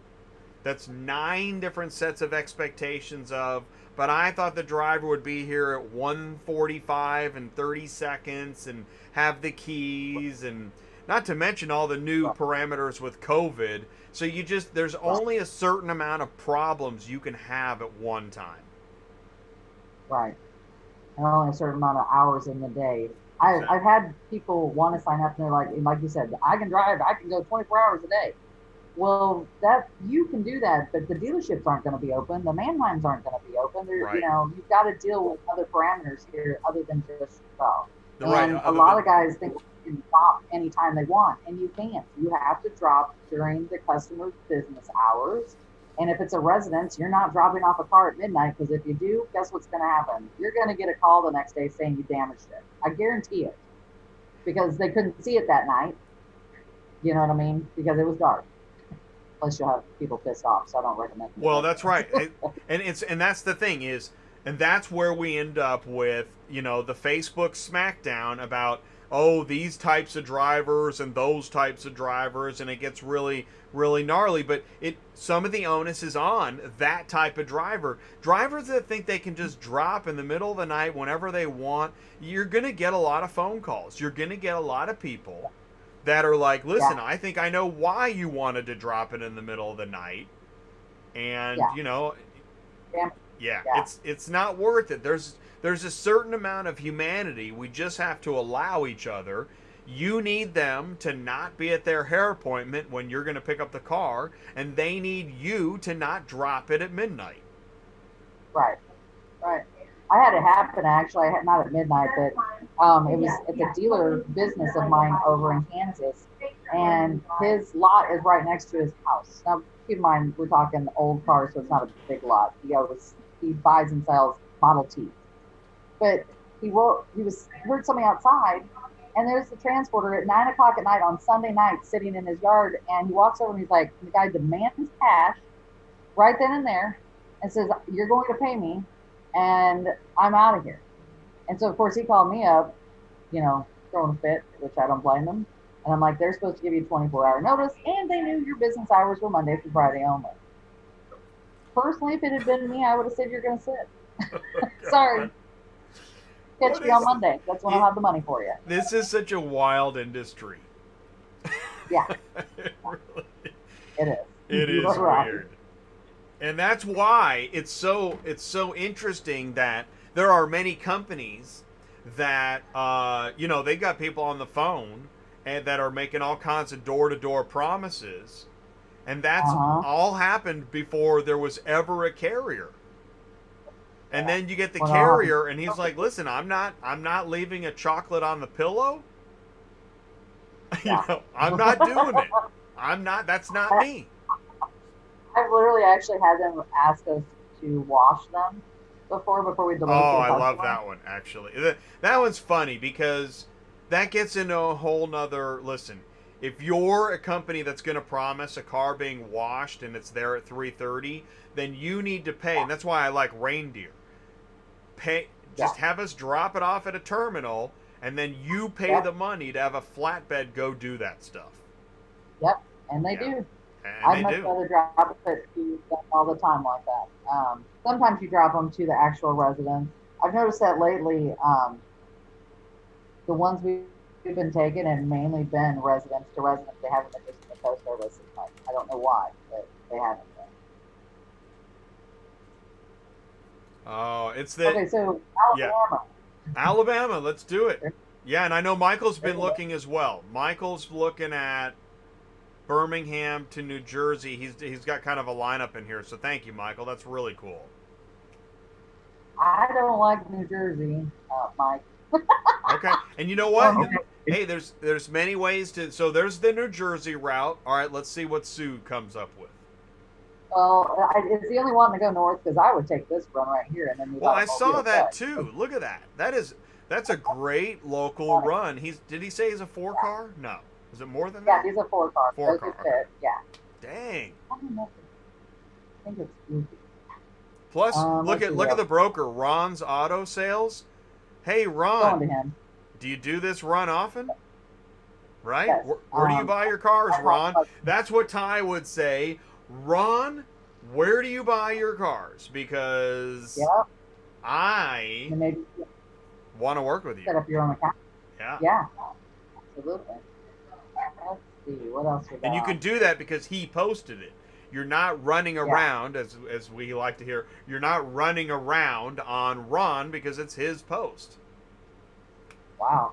Speaker 1: That's 9 different sets of expectations of, but I thought the driver would be here at 1:45 and 30 seconds and have the keys, and not to mention all the new parameters with COVID. So there's only a certain amount of problems you can have at one time.
Speaker 2: Right. And only a certain amount of hours in the day. I've had people want to sign up, and they're like you said, I can drive, I can go 24 hours a day. Well, that you can do that, but the dealerships aren't going to be open. The Manheims aren't going to be open. You've got to deal with other parameters here other than just yourself. And a lot of guys think you can drop anytime they want, and you can't. You have to drop during the customer's business hours. And if it's a residence, you're not dropping off a car at midnight, because if you do, guess what's going to happen? You're going to get a call the next day saying you damaged it. I guarantee it, because they couldn't see it that night. You know what I mean? Because it was dark. Plus, you'll have people pissed off, so I don't recommend it.
Speaker 1: Well, that's right. And that's the thing is, and that's where we end up with, the Facebook smackdown about, oh, these types of drivers and those types of drivers, and it gets really, really gnarly. But some of the onus is on that type of driver. Drivers that think they can just drop in the middle of the night whenever they want, you're going to get a lot of phone calls. You're going to get a lot of people that are like, listen, I think I know why you wanted to drop it in the middle of the night. And, it's not worth it. There's a certain amount of humanity. We just have to allow each other. You need them to not be at their hair appointment when you're going to pick up the car, and they need you to not drop it at midnight.
Speaker 2: Right. I had it happen actually. I had not at midnight, but it was at the dealer business of mine over in Kansas, and his lot is right next to his house. Now, keep in mind we're talking old cars, so it's not a big lot. He buys and sells Model T, but he was heard something outside, and there's the transporter at 9 o'clock at night on Sunday night sitting in his yard, and he walks over and he's like, the guy demands cash right then and there, and says, "You're going to pay me, and I'm out of here." And so, of course, he called me up, throwing a fit, which I don't blame him. And I'm like, they're supposed to give you 24-hour notice, and they knew your business hours were Monday through Friday only. Personally, if it had been me, I would have said, "You're going to sit." Sorry. Catch me on Monday. That's when I'll have the money for you.
Speaker 1: This is such a wild industry.
Speaker 2: Yeah.
Speaker 1: It really
Speaker 2: It is.
Speaker 1: It is
Speaker 2: Right.
Speaker 1: weird. And that's why it's so interesting that there are many companies that they got people on the phone and that are making all kinds of door-to-door promises, and that's all happened before there was ever a carrier. And then you get the carrier, and he's like, "Listen, I'm not leaving a chocolate on the pillow.
Speaker 2: Yeah.
Speaker 1: I'm not doing it. I'm not. That's not me."
Speaker 2: I've literally actually had them ask us to wash them before we deliver.
Speaker 1: Oh, I love that one, actually. That one's funny because that gets into a whole nother... Listen, if you're a company that's going to promise a car being washed and it's there at 3:30, then you need to pay. And that's why I like Reindeer. Just have us drop it off at a terminal, and then you pay the money to have a flatbed go do that stuff.
Speaker 2: Yep, and they do.
Speaker 1: And
Speaker 2: I'd much rather drop it to them all the time like that. Sometimes you drop them to the actual residence. I've noticed that lately. The ones we've been taking have mainly been residence to residence. They haven't been just in the post service as much. I don't know why, but they haven't been.
Speaker 1: Oh, it's the...
Speaker 2: Okay, so Alabama.
Speaker 1: Alabama, let's do it. Yeah, and I know Michael's been looking as well. Michael's looking at Birmingham to New Jersey. He's got kind of a lineup in here, so thank you, Michael. That's really cool.
Speaker 2: I don't like New Jersey, Mike.
Speaker 1: Okay, and you know what? Hey, there's many ways to... So there's the New Jersey route. All right, let's see what Sue comes up with.
Speaker 2: Well, it's the only one to go north because I would take this run right here and then move.
Speaker 1: Well, I saw that too. Look at that. That's a great local run. Did he say he's a 4-car? No. Is it more than that?
Speaker 2: Yeah, he's a 4-car.
Speaker 1: 4-car. Okay.
Speaker 2: Yeah.
Speaker 1: Dang.
Speaker 2: I think it's easy.
Speaker 1: Plus, look at the broker, Ron's Auto Sales. Hey, Ron.
Speaker 2: Going to him.
Speaker 1: Do you do this run often? Right?
Speaker 2: Yes.
Speaker 1: Where do you buy your cars, Ron? That's what Ty would say. Ron, where do you buy your cars? Because I want to work with you.
Speaker 2: Set up your own account.
Speaker 1: Yeah.
Speaker 2: Yeah. Absolutely. Let's see. What else we got?
Speaker 1: And you can do that because he posted it. You're not running around, as we like to hear, you're not running around on Ron because it's his post.
Speaker 2: Wow.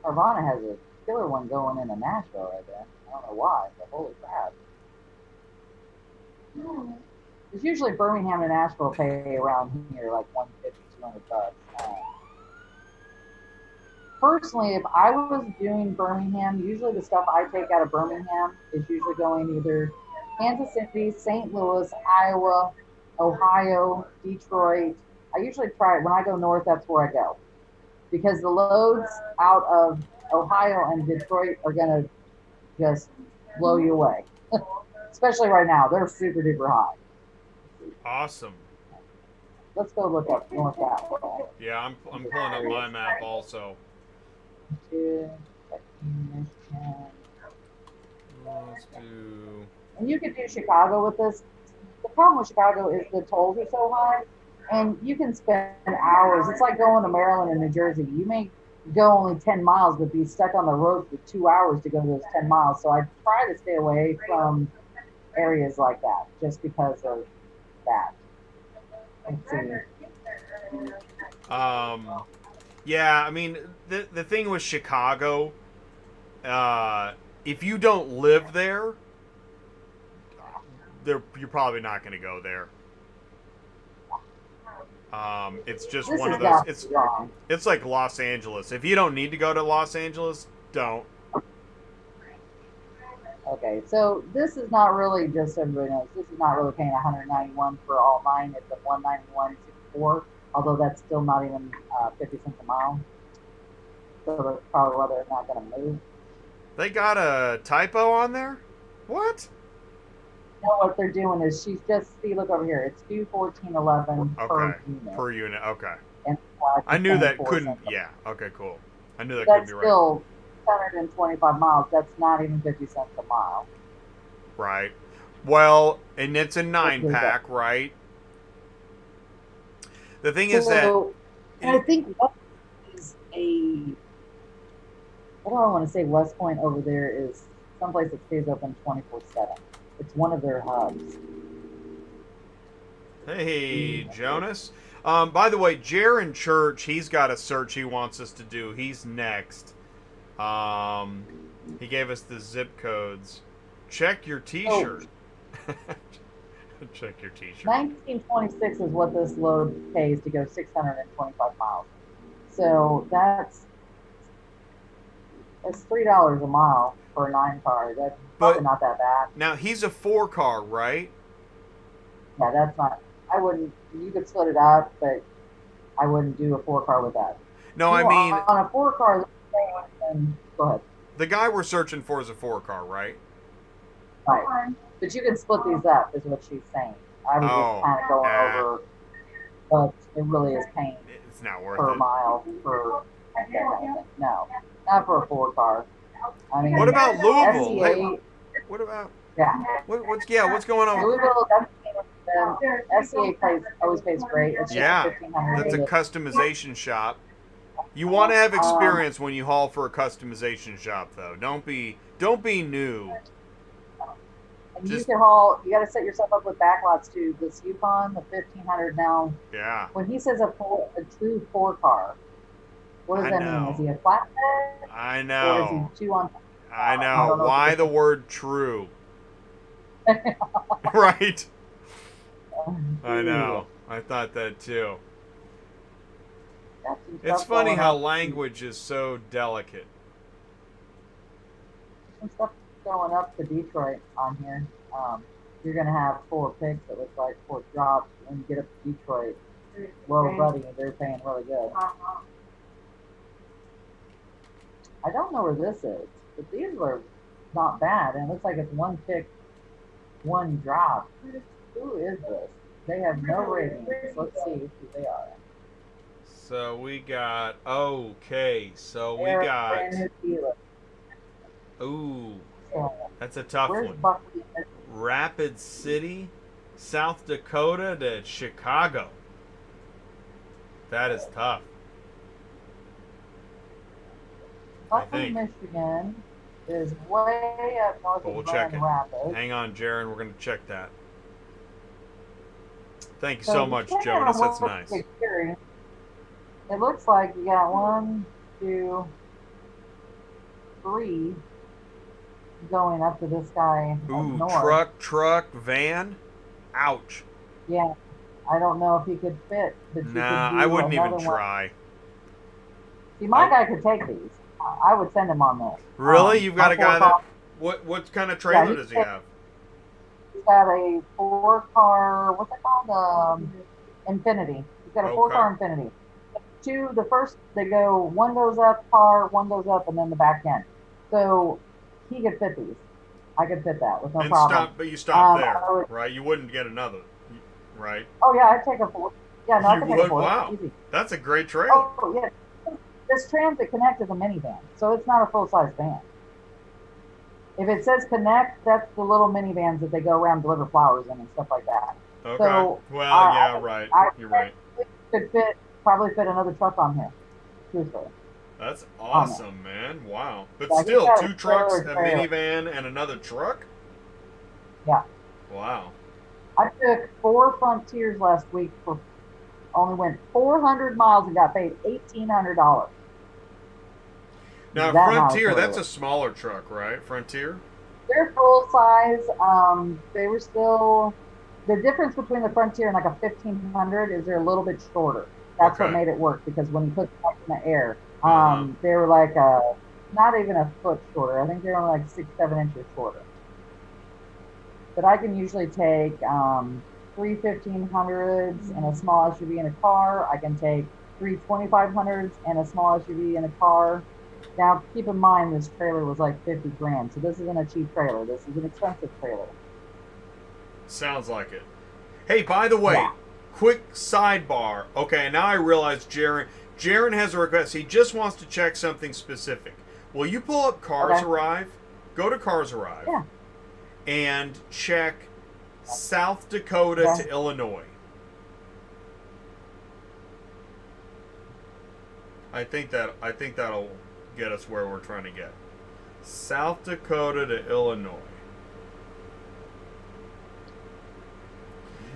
Speaker 2: Carvana has a killer one going into Nashville right there. I don't know why, but holy crap. It's usually Birmingham and Nashville pay around here like $150, $200. Personally, if I was doing Birmingham, usually the stuff I take out of Birmingham is usually going either Kansas City, St. Louis, Iowa, Ohio, Detroit. I usually try, when I go north, that's where I go. Because the loads out of Ohio and Detroit are going to just blow you away. Especially right now. They're super duper high.
Speaker 1: Awesome.
Speaker 2: Let's go look up North Africa.
Speaker 1: Yeah, I'm pulling up my map also. Let's do...
Speaker 2: And you could do Chicago with this. The problem with Chicago is the tolls are so high, and you can spend hours. It's like going to Maryland and New Jersey. You may go only 10 miles, but be stuck on the road for 2 hours to go those 10 miles. So I try to stay away from areas like that just because of that. Let's see.
Speaker 1: Yeah, I mean, the thing with Chicago, if you don't live there, you're probably not going to go there. It's just
Speaker 2: This
Speaker 1: one
Speaker 2: is
Speaker 1: of those.
Speaker 2: definitely wrong.
Speaker 1: It's like Los Angeles. If you don't need to go to Los Angeles, don't.
Speaker 2: Okay, so this is not really, just so everybody knows, this is not really paying 191 for all 9. It's a 191.64, although that's still not even 50 cents a mile. So that's probably why they're not going to move.
Speaker 1: They got a typo on there? What?
Speaker 2: No, what they're doing is she's just, see, look over here. It's due 14.11 per
Speaker 1: Okay.
Speaker 2: unit.
Speaker 1: Per unit. Okay.
Speaker 2: And
Speaker 1: I knew that
Speaker 2: 24
Speaker 1: couldn't.
Speaker 2: cents.
Speaker 1: Yeah. Okay. Cool. I knew that
Speaker 2: That's
Speaker 1: couldn't be right.
Speaker 2: still 125 miles. That's not even 50 cents a mile.
Speaker 1: Right. Well, and it's a
Speaker 2: Let's do
Speaker 1: 9-pack, right? The thing is that
Speaker 2: So, and I think what is what do I want to say? West Point over there is someplace that stays open 24/7. It's one of their hubs.
Speaker 1: Hey, Jonas. By the way, Jaron Church, he's got a search he wants us to do. He's next. He gave us the zip codes. Check your T-shirt. Check your T-shirt.
Speaker 2: 1926 is what this load pays to go 625 miles. So that's $3 a mile for a 9-car. That's probably not that bad.
Speaker 1: Now, he's a 4-car, right?
Speaker 2: Yeah, that's not. I wouldn't. You could split it up, but I wouldn't do a 4-car with that.
Speaker 1: No, I mean,
Speaker 2: on a 4-car. Go ahead.
Speaker 1: the guy we're searching for is a 4-car, right?
Speaker 2: Right. But you can split these up, is what she's saying. I was just kind of going over, but it really is paying
Speaker 1: It's not worth
Speaker 2: per
Speaker 1: it.
Speaker 2: mile for. No, not for a 4-car. I mean,
Speaker 1: What about Louisville?
Speaker 2: SCA,
Speaker 1: Hey, what about
Speaker 2: yeah.
Speaker 1: what's going on?
Speaker 2: Louisville, SCA always pays great. It's just
Speaker 1: Yeah,
Speaker 2: $1,500.
Speaker 1: that's a customization shop. You want to have experience when you haul for a customization shop, though. Don't be new.
Speaker 2: And
Speaker 1: just-
Speaker 2: you can haul. You got to set yourself up with backlots too. This Yukon, the 1,500 now.
Speaker 1: Yeah.
Speaker 2: When he says a true 4-car, what does
Speaker 1: I
Speaker 2: that
Speaker 1: know.
Speaker 2: mean? Is he a flatbed?
Speaker 1: I
Speaker 2: Or is
Speaker 1: know.
Speaker 2: he 2 on?
Speaker 1: I
Speaker 2: I
Speaker 1: know.
Speaker 2: don't know
Speaker 1: Why
Speaker 2: if
Speaker 1: the word true? Right. I know. I thought that too.
Speaker 2: Got some
Speaker 1: It's
Speaker 2: stuff
Speaker 1: funny
Speaker 2: going
Speaker 1: how
Speaker 2: up.
Speaker 1: language is so delicate.
Speaker 2: Some stuff going up to Detroit on here. You're gonna have 4 picks that look like 4 drops when you get up to Detroit. Well, buddy, they're paying really good. I don't know where this is, but these are not bad, and it looks like it's 1 pick, 1 drop. Who is this? They have no ratings. Let's see who they are.
Speaker 1: So we got okay. So we
Speaker 2: They're a
Speaker 1: got
Speaker 2: brand new dealer.
Speaker 1: ooh,
Speaker 2: So,
Speaker 1: that's a tough
Speaker 2: where's
Speaker 1: one.
Speaker 2: Buckley?
Speaker 1: Rapid City, South Dakota to Chicago. That is tough. I
Speaker 2: Buckley,
Speaker 1: think.
Speaker 2: Michigan is way up north
Speaker 1: But we'll
Speaker 2: of
Speaker 1: check
Speaker 2: Grand
Speaker 1: it.
Speaker 2: Rapids.
Speaker 1: Hang on, Jaron. We're going to check that. Thank you
Speaker 2: So
Speaker 1: so
Speaker 2: you
Speaker 1: much,
Speaker 2: can't
Speaker 1: Jonas.
Speaker 2: have
Speaker 1: That's
Speaker 2: one
Speaker 1: nice.
Speaker 2: big carry. It looks like you got 1, 2, 3 going up to this guy up
Speaker 1: Ooh,
Speaker 2: north.
Speaker 1: truck, van. Ouch.
Speaker 2: Yeah, I don't know if he could fit, but you
Speaker 1: Nah,
Speaker 2: could do
Speaker 1: I wouldn't even
Speaker 2: another one.
Speaker 1: try.
Speaker 2: See, my
Speaker 1: Oh.
Speaker 2: guy could take these. I would send him on this.
Speaker 1: Really? You've got
Speaker 2: my
Speaker 1: a guy
Speaker 2: 4-car
Speaker 1: that. What kind of trailer
Speaker 2: he
Speaker 1: does he
Speaker 2: can-
Speaker 1: have?
Speaker 2: He's got a 4-car. What's it called? Infinity. He's got a
Speaker 1: Okay.
Speaker 2: 4-car Infinity. The first they go. One goes up, one goes up, and then the back end. So he could fit these. I could fit that with no
Speaker 1: And
Speaker 2: problem.
Speaker 1: stop, but you stop
Speaker 2: I
Speaker 1: there,
Speaker 2: would-
Speaker 1: right? You wouldn't get another, right?
Speaker 2: Oh yeah, I'd take a 4. Yeah, no, I
Speaker 1: You
Speaker 2: could take a
Speaker 1: would?
Speaker 2: 4.
Speaker 1: Wow.
Speaker 2: Easy.
Speaker 1: That's a great trailer.
Speaker 2: Oh yeah. This Transit Connect is a minivan, so it's not a full-size van. If it says Connect, that's the little minivans that they go around and deliver flowers in and stuff like that.
Speaker 1: Okay.
Speaker 2: So,
Speaker 1: Well, yeah, right.
Speaker 2: I-
Speaker 1: You're right.
Speaker 2: Could probably fit another truck on here. Truthfully.
Speaker 1: That's awesome, man. Wow. But
Speaker 2: Yeah, he's
Speaker 1: still,
Speaker 2: got a
Speaker 1: 2 trucks, a
Speaker 2: trailer.
Speaker 1: minivan, and another truck?
Speaker 2: Yeah.
Speaker 1: Wow.
Speaker 2: I took 4 Frontiers last week only went 400 miles and got paid $1,800.
Speaker 1: Now,
Speaker 2: That
Speaker 1: Frontier,
Speaker 2: house
Speaker 1: that's a
Speaker 2: was-
Speaker 1: smaller truck, right? Frontier?
Speaker 2: They're full size. They were still The difference between the Frontier and like a 1500 is they're a little bit shorter. That's what
Speaker 1: Okay.
Speaker 2: made it work, because when you put them up in the air,
Speaker 1: Uh-huh.
Speaker 2: they were like not even a foot shorter. I think they're only like 6-7 inches shorter. But I can usually take three 1500s and a small SUV in a car. I can take three 2500s and a small SUV in a car. Now, keep in mind, this trailer was like 50 grand. So this isn't a cheap trailer. This is an expensive trailer.
Speaker 1: Sounds like it. Hey, by the way,
Speaker 2: Yeah.
Speaker 1: quick sidebar. Okay, now I realize Jaron has a request. He just wants to check something specific. Will you pull up CarsArrive? Go to CarsArrive.
Speaker 2: Yeah.
Speaker 1: And check South Dakota
Speaker 2: Okay.
Speaker 1: to Illinois. I think that'll get us where we're trying to get. South Dakota to Illinois.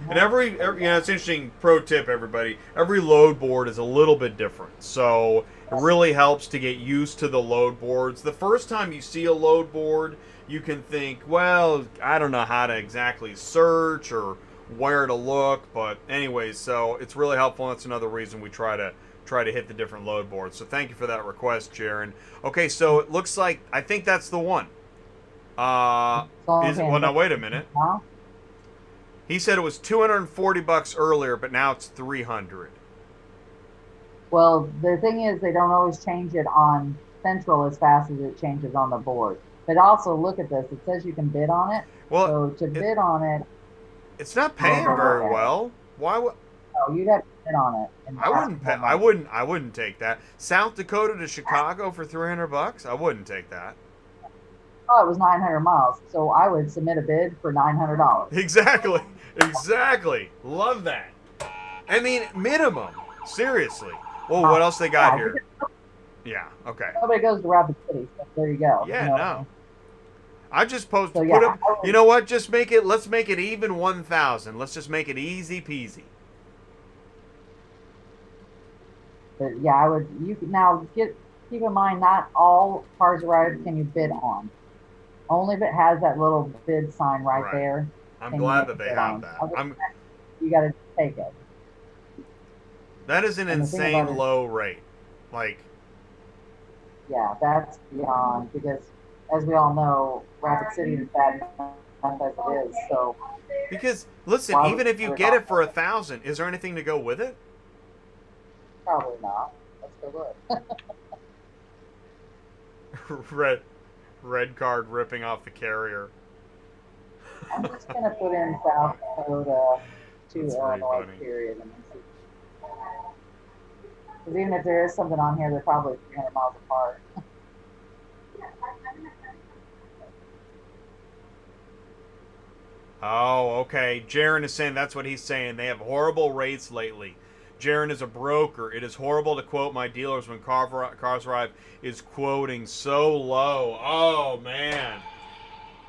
Speaker 1: And every it's interesting pro tip, everybody. Every load board is a little bit different, so it really helps to get used to the load boards. The first time you see a load board, you can think, well, I don't know how to exactly search or where to look, but anyways, so it's really helpful. And that's another reason we try to hit the different load boards. So thank you for that request, Jaron. Okay, so it looks like I think that's the one. Well, now wait a minute.
Speaker 2: Huh?
Speaker 1: He said it was $240 earlier, but now it's $300.
Speaker 2: Well, the thing is, they don't always change it on Central as fast as it changes on the board. But also, look at this. It says you can bid on it.
Speaker 1: Well,
Speaker 2: so to bid on it,
Speaker 1: it's not paying very well. Why would?
Speaker 2: oh, you'd have to bid on it. And
Speaker 1: I wouldn't pay. I wouldn't take that. South Dakota to Chicago for $300. I wouldn't take that.
Speaker 2: Oh, it was 900 miles. So I would submit a bid for $900.
Speaker 1: Exactly. Exactly. Love that. I mean, minimum. Seriously. Well, what else they got here? Yeah. Okay.
Speaker 2: Nobody goes to Rapid City, so there you go.
Speaker 1: Yeah.
Speaker 2: You know?
Speaker 1: No. I just post.
Speaker 2: So,
Speaker 1: Put
Speaker 2: yeah,
Speaker 1: up. You know what? Just make it. Let's make it even 1,000. Let's just make it easy peasy.
Speaker 2: But yeah, I would. You could now keep in mind, not all CarsArrive can you bid on. Only if it has that little bid sign right there.
Speaker 1: I'm glad that they have that.
Speaker 2: You got to take it.
Speaker 1: That is an insane low rate. Like,
Speaker 2: yeah, that's beyond, because as we all know, Rapid City is bad enough as it is. So
Speaker 1: because listen, even if you get it for 1,000, is there anything to go with it?
Speaker 2: probably not. Let's go look.
Speaker 1: Red card ripping off the carrier.
Speaker 2: I'm just gonna put in South Dakota to
Speaker 1: That's pretty
Speaker 2: Illinois,
Speaker 1: funny.
Speaker 2: period, and then see. Because even if there is something on here, they're probably 300 miles apart.
Speaker 1: Oh, okay. Jaron is saying that's what he's saying. They have horrible rates lately. Jaron is a broker. It is horrible to quote my dealers when CarsArrive is quoting so low. Oh, man.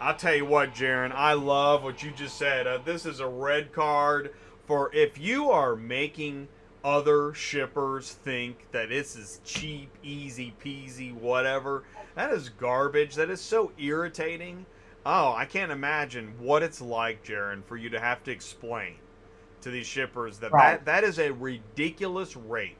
Speaker 1: I'll tell you what, Jaron. I love what you just said. This is a red card for if you are making other shippers think that this is cheap, easy peasy, whatever. That is garbage. That is so irritating. Oh, I can't imagine what it's like, Jaron, for you to have to explain to these shippers that that is a ridiculous rate.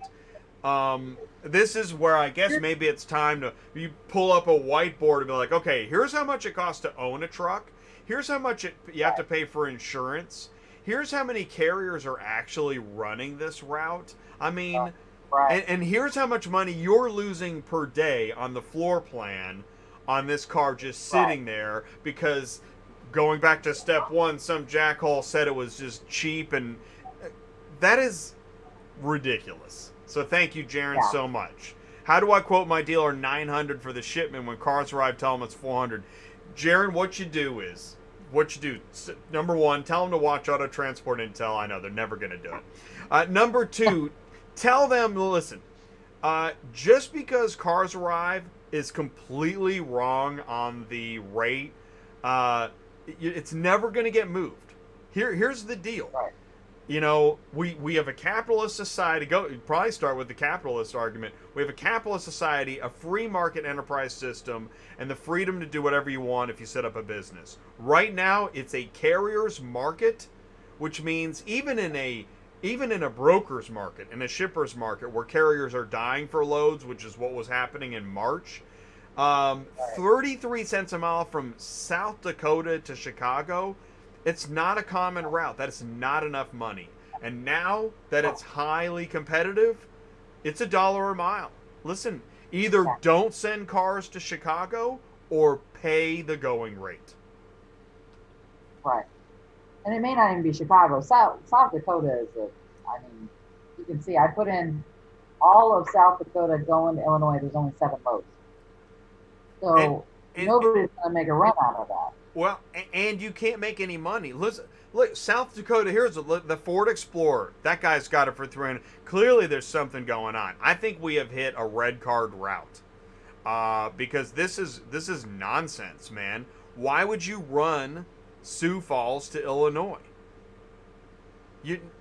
Speaker 1: This is where I guess maybe it's time to you pull up a whiteboard and be like, okay, here's how much it costs to own a truck. Here's how much you have to pay for insurance. Here's how many carriers are actually running this route. I mean, and here's how much money you're losing per day on the floor plan on this car just sitting there because going back to step one, some jackhole said it was just cheap, and that is ridiculous. So thank you, Jaron, so much. How do I quote my dealer $900 for the shipment when CarsArrive tell them it's $400? Jaron, what you do is, number one, tell them to watch Auto Transport Intel. I know they're never going to do it. Number two, tell them, listen, just because CarsArrive is completely wrong on the rate, it's never going to get moved. Here's the deal. You know, we have a capitalist society. Probably start with the capitalist argument. We have a capitalist society, a free market enterprise system, and the freedom to do whatever you want if you set up a business. Right now, it's a carrier's market which means even in a broker's market, in a shipper's market where carriers are dying for loads, which is what was happening in March, 33 cents a mile from South Dakota to Chicago, it's not a common route. That is not enough money. And now that it's highly competitive, it's $1 a mile. Listen, either don't send cars to Chicago or pay the going rate.
Speaker 2: Right. And it may not even be Chicago. South Dakota is you can see I put in all of South Dakota going to Illinois. There's only 7 loads. So nobody's going to make a run out of that.
Speaker 1: Well, and you can't make any money. Listen, look, South Dakota, here's the Ford Explorer. That guy's got it for 300. Clearly there's something going on. I think we have hit a red card route. Because this is nonsense, man. Why would you run Sioux Falls to Illinois?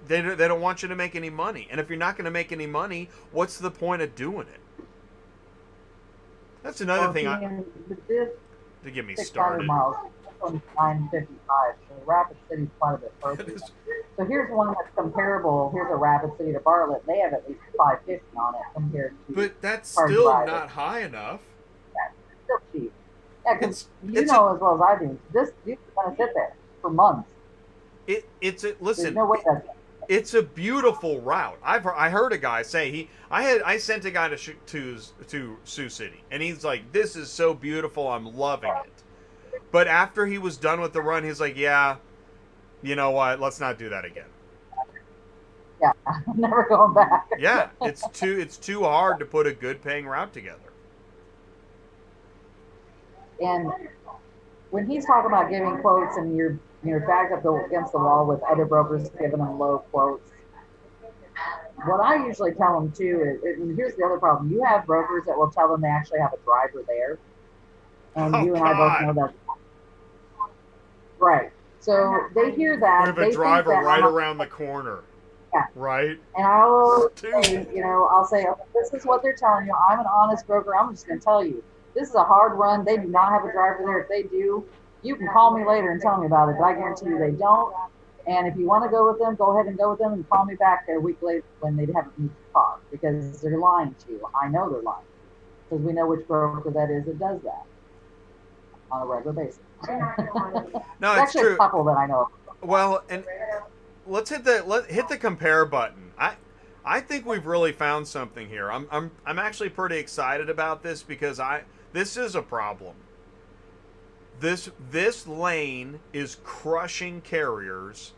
Speaker 1: They don't want you to make any money. And if you're not going to make any money, what's the point of doing it? That's another thing. To get me started.
Speaker 2: Miles, 955. So Rapid City's quite a bit further. So here's one that's comparable. Here's a Rapid City to Bartlett. They have at least 550 on it compared to.
Speaker 1: But that's still not high enough.
Speaker 2: Yeah, it's still cheap. Yeah, because you know as well as I do, this is going to sit there for months.
Speaker 1: Listen.
Speaker 2: There's no way that's.
Speaker 1: It's a beautiful route. I heard a guy say I sent a guy to Sioux City, and he's like, "This is so beautiful. I'm loving it." But after he was done with the run, he's like, "Yeah, you know what? Let's not do that again."
Speaker 2: Yeah, I'm never going back.
Speaker 1: Yeah, it's too hard to put a good paying route together.
Speaker 2: And when he's talking about giving quotes and you're backed up against the wall with other brokers giving them low quotes, what I usually tell them too is, and here's the other problem: you have brokers that will tell them they actually have a driver there, and you and I both know that. Right. So they hear that.
Speaker 1: We have a driver right around the corner.
Speaker 2: Yeah.
Speaker 1: Right.
Speaker 2: And I'll say, I'll say, okay, this is what they're telling you. I'm an honest broker. I'm just going to tell you, this is a hard run. They do not have a driver there. If they do, you can call me later and tell me about it. But I guarantee you they don't. And if you want to go with them, go ahead and go with them and call me back a week later when they haven't moved the car, because they're lying to you. I know they're lying, because we know which broker that is that does that on a regular basis.
Speaker 1: No,
Speaker 2: it's actually
Speaker 1: true.
Speaker 2: A couple that I know of.
Speaker 1: Well, and let's hit the compare button. I think we've really found something here. I'm actually pretty excited about this, because this is a problem. This lane is crushing carriers,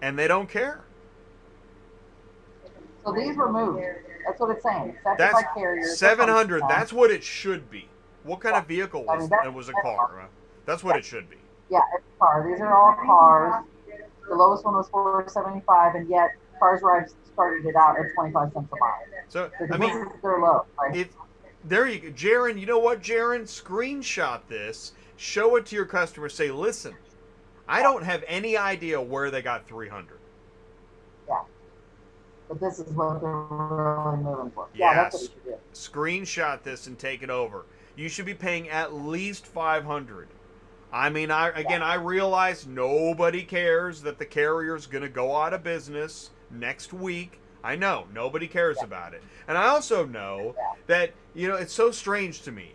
Speaker 1: and they don't care.
Speaker 2: So these were moved. That's what it's saying.
Speaker 1: That's
Speaker 2: carriers.
Speaker 1: 700. That's what it should be. What kind of vehicle was it? It was a car. That's what it should be.
Speaker 2: Yeah, it's a car. These are all cars. The lowest one was $475, and yet CarsArrive started it out at 25 cents a mile.
Speaker 1: So
Speaker 2: I mean, they're low. Right?
Speaker 1: There you go, Jaron. You know what, Jaron? Screenshot this. Show it to your customer. Say, listen, I don't have any idea where they got 300.
Speaker 2: Yeah, but this is what they're really moving for.
Speaker 1: Yes.
Speaker 2: Yeah, that's what you should do.
Speaker 1: Screenshot this and take it over. You should be paying at least 500. I mean, I realize nobody cares that the carrier's going to go out of business next week. I know nobody cares about it, and I also know that it's so strange to me.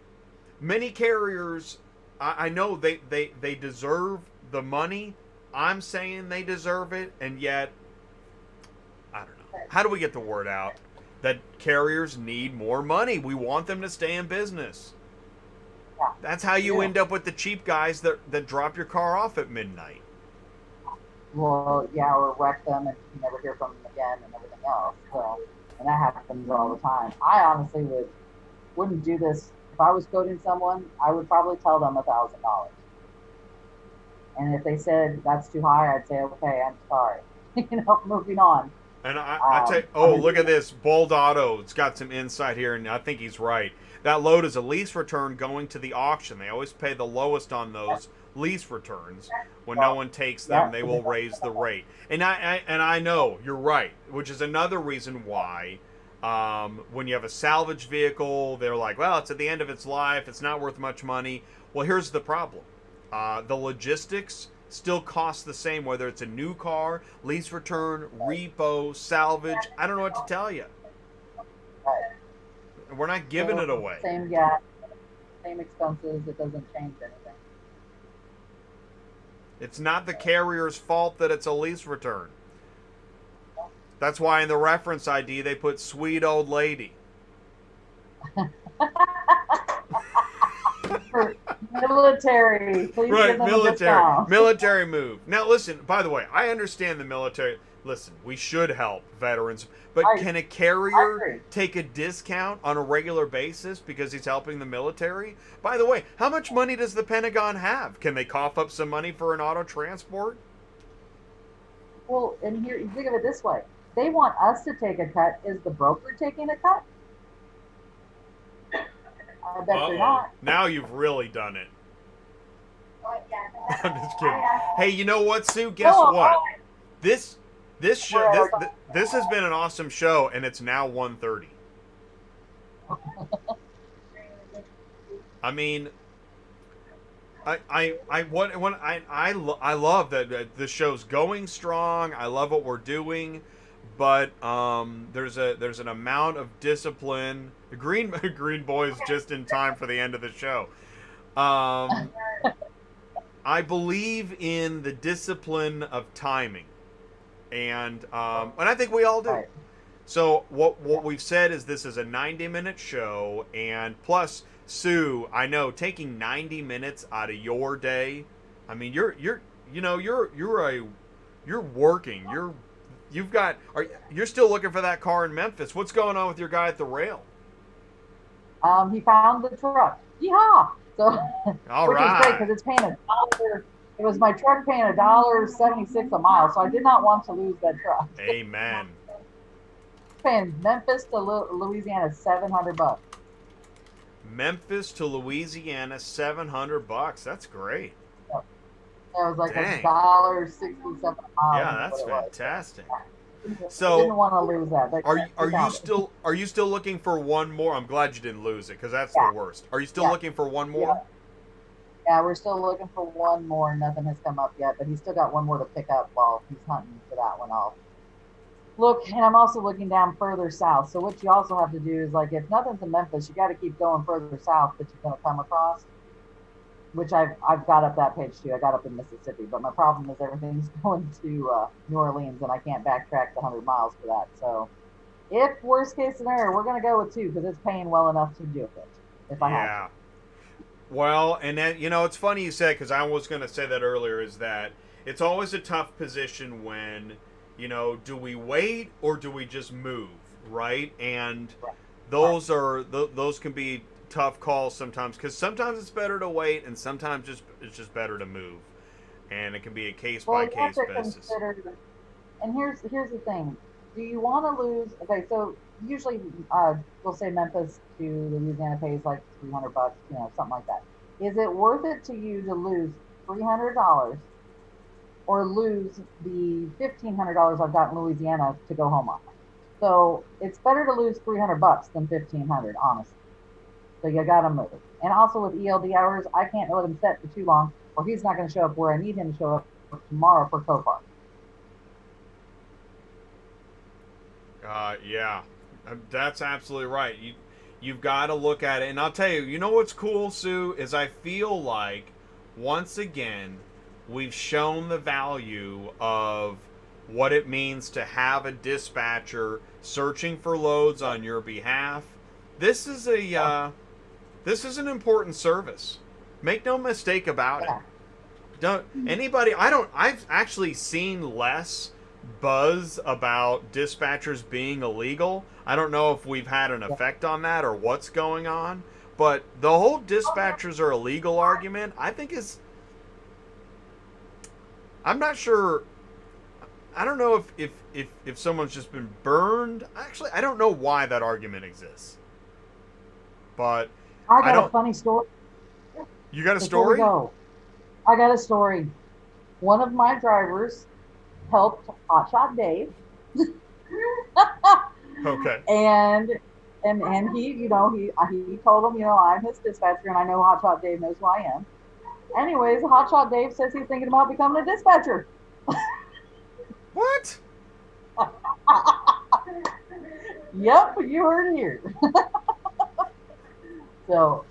Speaker 1: Many carriers, I know they deserve the money. I'm saying they deserve it, and yet I don't know. How do we get the word out that carriers need more money? We want them to stay in business. That's how you end up with the cheap guys that drop your car off at midnight.
Speaker 2: Well, yeah, or wreck them and you never hear from them again and everything else. So, and that happens all the time. I honestly wouldn't do this. If I was quoting someone, I would probably tell them $1,000. And if they said that's too high, I'd say, okay, I'm sorry. Moving on.
Speaker 1: And I tell you, look at this. Bold Auto. It's got some insight here, and I think he's right. That load is a lease return going to the auction. They always pay the lowest on those lease returns. When no one takes them, they will raise the rate. And I know you're right, which is another reason why when you have a salvage vehicle, they're like, well, it's at the end of its life. It's not worth much money. Well, here's the problem. The logistics still costs the same, whether it's a new car, lease return, repo, salvage. I don't know what to tell you.
Speaker 2: Right.
Speaker 1: We're not giving
Speaker 2: So,
Speaker 1: it away.
Speaker 2: Same gas, same expenses. It doesn't change anything.
Speaker 1: It's not the carrier's fault that it's a lease return. That's why in the reference ID they put sweet old lady.
Speaker 2: For military, please
Speaker 1: Right,
Speaker 2: give them a
Speaker 1: military.
Speaker 2: discount.
Speaker 1: Military move. Now listen, by the way, I understand the military. Listen, we should help veterans, but can a
Speaker 2: I
Speaker 1: carrier
Speaker 2: agree.
Speaker 1: take a discount on a regular basis because he's helping the military? By the way, how much money does the Pentagon have? Can they cough up some money for an auto transport?
Speaker 2: Well, and here, you think of it this way: they want us to take a cut. Is the broker taking a cut? I bet they're not.
Speaker 1: Now you've really done it.
Speaker 3: Oh, yeah.
Speaker 1: I'm just kidding. Hey, you know what, Sue? Guess what? This show this has been an awesome show, and it's now 1:30. I mean, I love that the show's going strong. I love what we're doing, but there's an amount of discipline. The green boy's just in time for the end of the show. I believe in the discipline of timing, and I think we all do.
Speaker 2: Right.
Speaker 1: So what we've said is this is a 90-minute show, and plus, Sue, I know taking 90 minutes out of your day. I mean, you're working. You're still looking for that car in Memphis. What's going on with your guy at the rail?
Speaker 2: He found the truck. Yeehaw! So,
Speaker 1: All
Speaker 2: which
Speaker 1: right.
Speaker 2: is great because it's paying $1. It was my truck paying $1.76 a mile, so I did not want to lose that truck.
Speaker 1: Amen.
Speaker 2: Paying Memphis to Louisiana $700.
Speaker 1: Memphis to Louisiana, $700. That's great.
Speaker 2: It was like
Speaker 1: Dang.
Speaker 2: $1.67 a mile.
Speaker 1: Yeah, that's fantastic.
Speaker 2: I
Speaker 1: So,
Speaker 2: didn't want to lose that. But
Speaker 1: are you still looking for one more? I'm glad you didn't lose it because that's the worst. Are you still looking for one more?
Speaker 2: Yeah, we're still looking for one more. Nothing has come up yet, but he's still got one more to pick up while he's hunting for that one off. Look, and I'm also looking down further south. So what you also have to do is, like, if nothing's in Memphis, you got to keep going further south that you're going to come across. Which I've got up that page too. I got up in Mississippi, but my problem is everything's going to New Orleans, and I can't backtrack the 100 miles for that. So, if worst case scenario, we're going to go with 2 because it's paying well enough to do it. If I have to.
Speaker 1: Well, and then, it's funny you said, because I was going to say that earlier, is that it's always a tough position when, do we wait or do we just move, right? And those can be tough calls sometimes, because sometimes it's better to wait and sometimes it's just better to move, and it can be a case by case basis.
Speaker 2: And here's the thing: do you want to lose? Okay, so usually we'll say Memphis to Louisiana pays like $300, something like that. Is it worth it to you to lose $300 or lose the $1,500 I've got in Louisiana to go home on? So it's better to lose $300 than $1,500, honestly. So you got to move. And also with ELD hours, I can't let him set for too long, or he's not going to show up where I need him to show up tomorrow for Copart.
Speaker 1: Yeah, that's absolutely right. You've got to look at it. And I'll tell you, what's cool, Sue, is I feel like, once again, we've shown the value of what it means to have a dispatcher searching for loads on your behalf. This is an important service. Make no mistake about it. I've actually seen less buzz about dispatchers being illegal. I don't know if we've had an effect on that or what's going on, but the whole dispatchers are illegal argument, I think I'm not sure. I don't know if someone's just been burned. Actually, I don't know why that argument exists. But
Speaker 2: I got a funny story.
Speaker 1: You got a
Speaker 2: Before we
Speaker 1: story?
Speaker 2: go, I got a story. One of my drivers helped Hotshot Dave.
Speaker 1: Okay.
Speaker 2: And he, he told him, I'm his dispatcher and I know Hotshot Dave knows who I am. Anyways, Hotshot Dave says he's thinking about becoming a dispatcher.
Speaker 1: What?
Speaker 2: Yep, you heard it here. So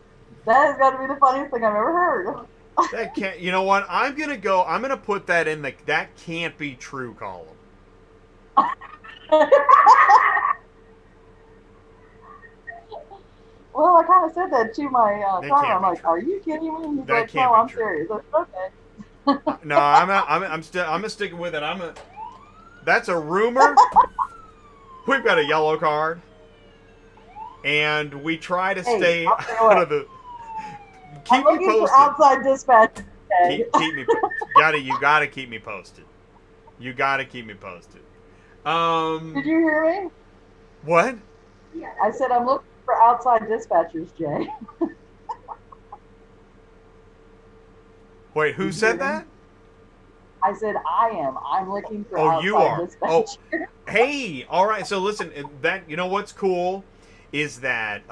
Speaker 2: that has got to be the funniest thing I've ever heard.
Speaker 1: That can't. You know what? I'm gonna put that in the that can't be true column.
Speaker 2: Well, I kind of said that to my
Speaker 1: That
Speaker 2: car.
Speaker 1: can't
Speaker 2: I'm
Speaker 1: be
Speaker 2: like,
Speaker 1: true.
Speaker 2: "Are you kidding me?" He's
Speaker 1: That
Speaker 2: like,
Speaker 1: can't
Speaker 2: "No,
Speaker 1: be
Speaker 2: I'm
Speaker 1: true.
Speaker 2: serious." I said, "Okay."
Speaker 1: No, I'm sticking with it. That's a rumor. We've got a yellow card, and we try to stay
Speaker 2: I'll tell you
Speaker 1: out
Speaker 2: what.
Speaker 1: of the.
Speaker 2: I'm
Speaker 1: Keep me
Speaker 2: looking for
Speaker 1: posted.
Speaker 2: outside dispatch. Okay?
Speaker 1: Keep me. You gotta keep me posted. You gotta keep me posted.
Speaker 2: Did you hear me?
Speaker 1: What?
Speaker 2: I said I'm looking for outside dispatchers, Jay.
Speaker 1: Wait, who said that?
Speaker 2: I said I am. I'm looking for
Speaker 1: Oh,
Speaker 2: outside
Speaker 1: you are.
Speaker 2: dispatchers.
Speaker 1: Oh, hey. All right. So listen, that you know what's cool is that